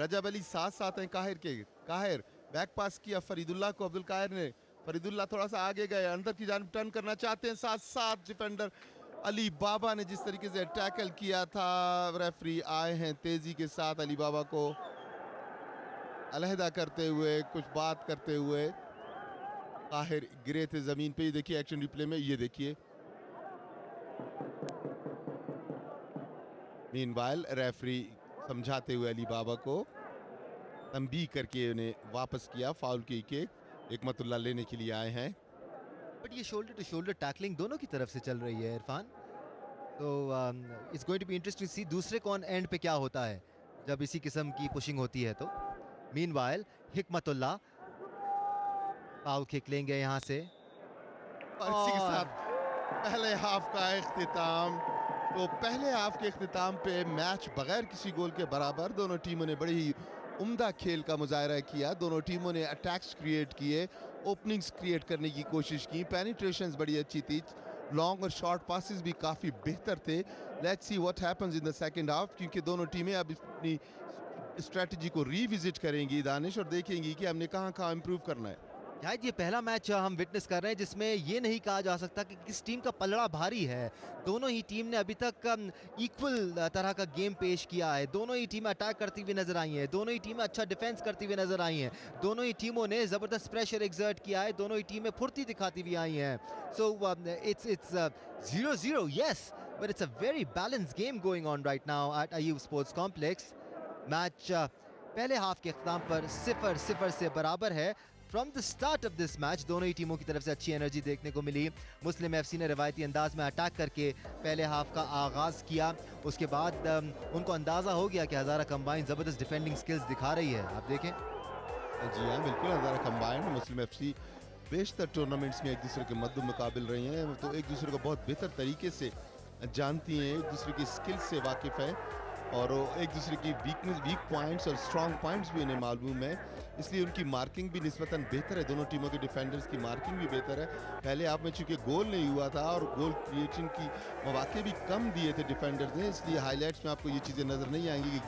रजब अली साथ साथ हैं काहिर के। काहिर बैक पास किया फरीदुल्लाह को, अब्दुल काहिर ने, फरीदुल्लाह थोड़ा सा आगे गए, अंदर की जानिब टर्न करना चाहते हैं, साथ साथ डिफेंडर अली बाबा ने जिस तरीके से टैकल किया था, रेफरी आए हैं तेजी के साथ अली बाबा को अलहदा करते हुए, कुछ बात करते हुए। काहिर गिरे थे जमीन पे, ये देखिए एक्शन रिप्ले में, ये देखिए। मीनवाइल रेफरी समझाते हुए अली बाबा को तंबीह करके उन्हें वापस किया। फाउल की किक हिकमतुल्लाह लेने के लिए आए हैं। बट ये शोल्डर टू शोल्डर टैकलिंग दोनों की तरफ से चल रही है इरफान, तो it's going to be interesting see दूसरे कौन एंड पे क्या होता है जब इसी किस्म की पुशिंग होती है। तो मीनवाइल हिकमतुल्लाह फाउल किक लेंगे यहाँ से, और इसी के साथ पहले हाफ का इख्तिताम। तो पहले हाफ के इख्तिताम पे मैच बगैर किसी गोल के बराबर। दोनों टीमों ने बड़ी ही उम्दा खेल का मुजाहरा किया, दोनों टीमों ने अटैक्स क्रिएट किए, ओपनिंग्स क्रिएट करने की कोशिश की, पेनिट्रेशंस बड़ी अच्छी थी। लॉन्ग और शॉर्ट पासेस भी काफ़ी बेहतर थे. Let's see what happens in the second half, क्योंकि दोनों टीमें अब अपनी स्ट्रेटजी को रिविजिट करेंगी दानिश, और देखेंगी कि हमने कहाँ कहाँ इम्प्रूव करना है. शायद ये पहला मैच हम विटनेस कर रहे हैं जिसमें ये नहीं कहा जा सकता कि किस टीम का पलड़ा भारी है. दोनों ही टीम ने अभी तक इक्वल तरह का गेम पेश किया है. दोनों ही टीमें अटैक करती हुई नजर आई हैं. दोनों ही टीमें अच्छा डिफेंस करती हुई नजर आई हैं. दोनों ही टीमों ने ज़बरदस्त प्रेशर एक्सर्ट किया है. दोनों ही टीमें फुर्ती दिखाती हुई आई हैं. सो it's 0-0, yes, but it's a very balanced game going on right now at Ayub Sports Complex. Match पहले हाफ के अख्ताम पर 0-0 से बराबर है. From the start of this match दोनों ही टीमों की तरफ से अच्छी एनर्जी देखने को मिली. मुस्लिम एफसी ने रिवायती अंदाज में अटैक करके पहले हाफ का आगाज़ किया. उसके बाद उनको अंदाज़ा हो गया कि हज़ारा कंबाइन ज़बरदस्त डिफेंडिंग स्किल्स दिखा रही है. आप देखें. जी हाँ, बिल्कुल. हज़ारा कंबाइन मुस्लिम एफसी बेशतर टूर्नामेंट्स में एक दूसरे के मद्दे मुकाबिल रही हैं, तो एक दूसरे को बहुत बेहतर तरीके से जानती हैं, एक दूसरे की स्किल्स से वाकिफ़ है, और एक दूसरे की वीक पॉइंट्स और स्ट्रॉन्ग पॉइंट्स भी उन्हें मालूम है. इसलिए उनकी मार्किंग भी निस्बतन बेहतर है. दोनों टीमों के डिफेंडर्स की मार्किंग भी बेहतर है. पहले हाफ में चूंकि गोल नहीं हुआ था और गोल क्रिएशन की मौके भी कम दिए थे डिफेंडर्स ने, इसलिए हाईलाइट्स में आपको ये चीज़ें नज़र नहीं आएंगी कि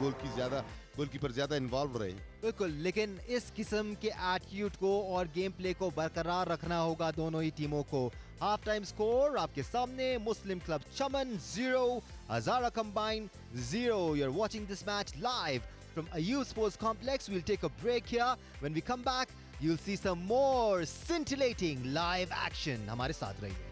गोलकीपर ज़्यादा इन्वॉल्व रहे. बिल्कुल, लेकिन इस किस्म के एटीट्यूड को और गेम प्ले को बरकरार रखना होगा दोनों ही टीमों को. हाफ टाइम स्कोर आपके सामने. Muslim club Chaman 0, Hazara combine 0. You're watching this match live from Ayub Sports Complex. We'll take a break here. When we come back, you'll see some more scintillating live action. हमारे साथ रहिए.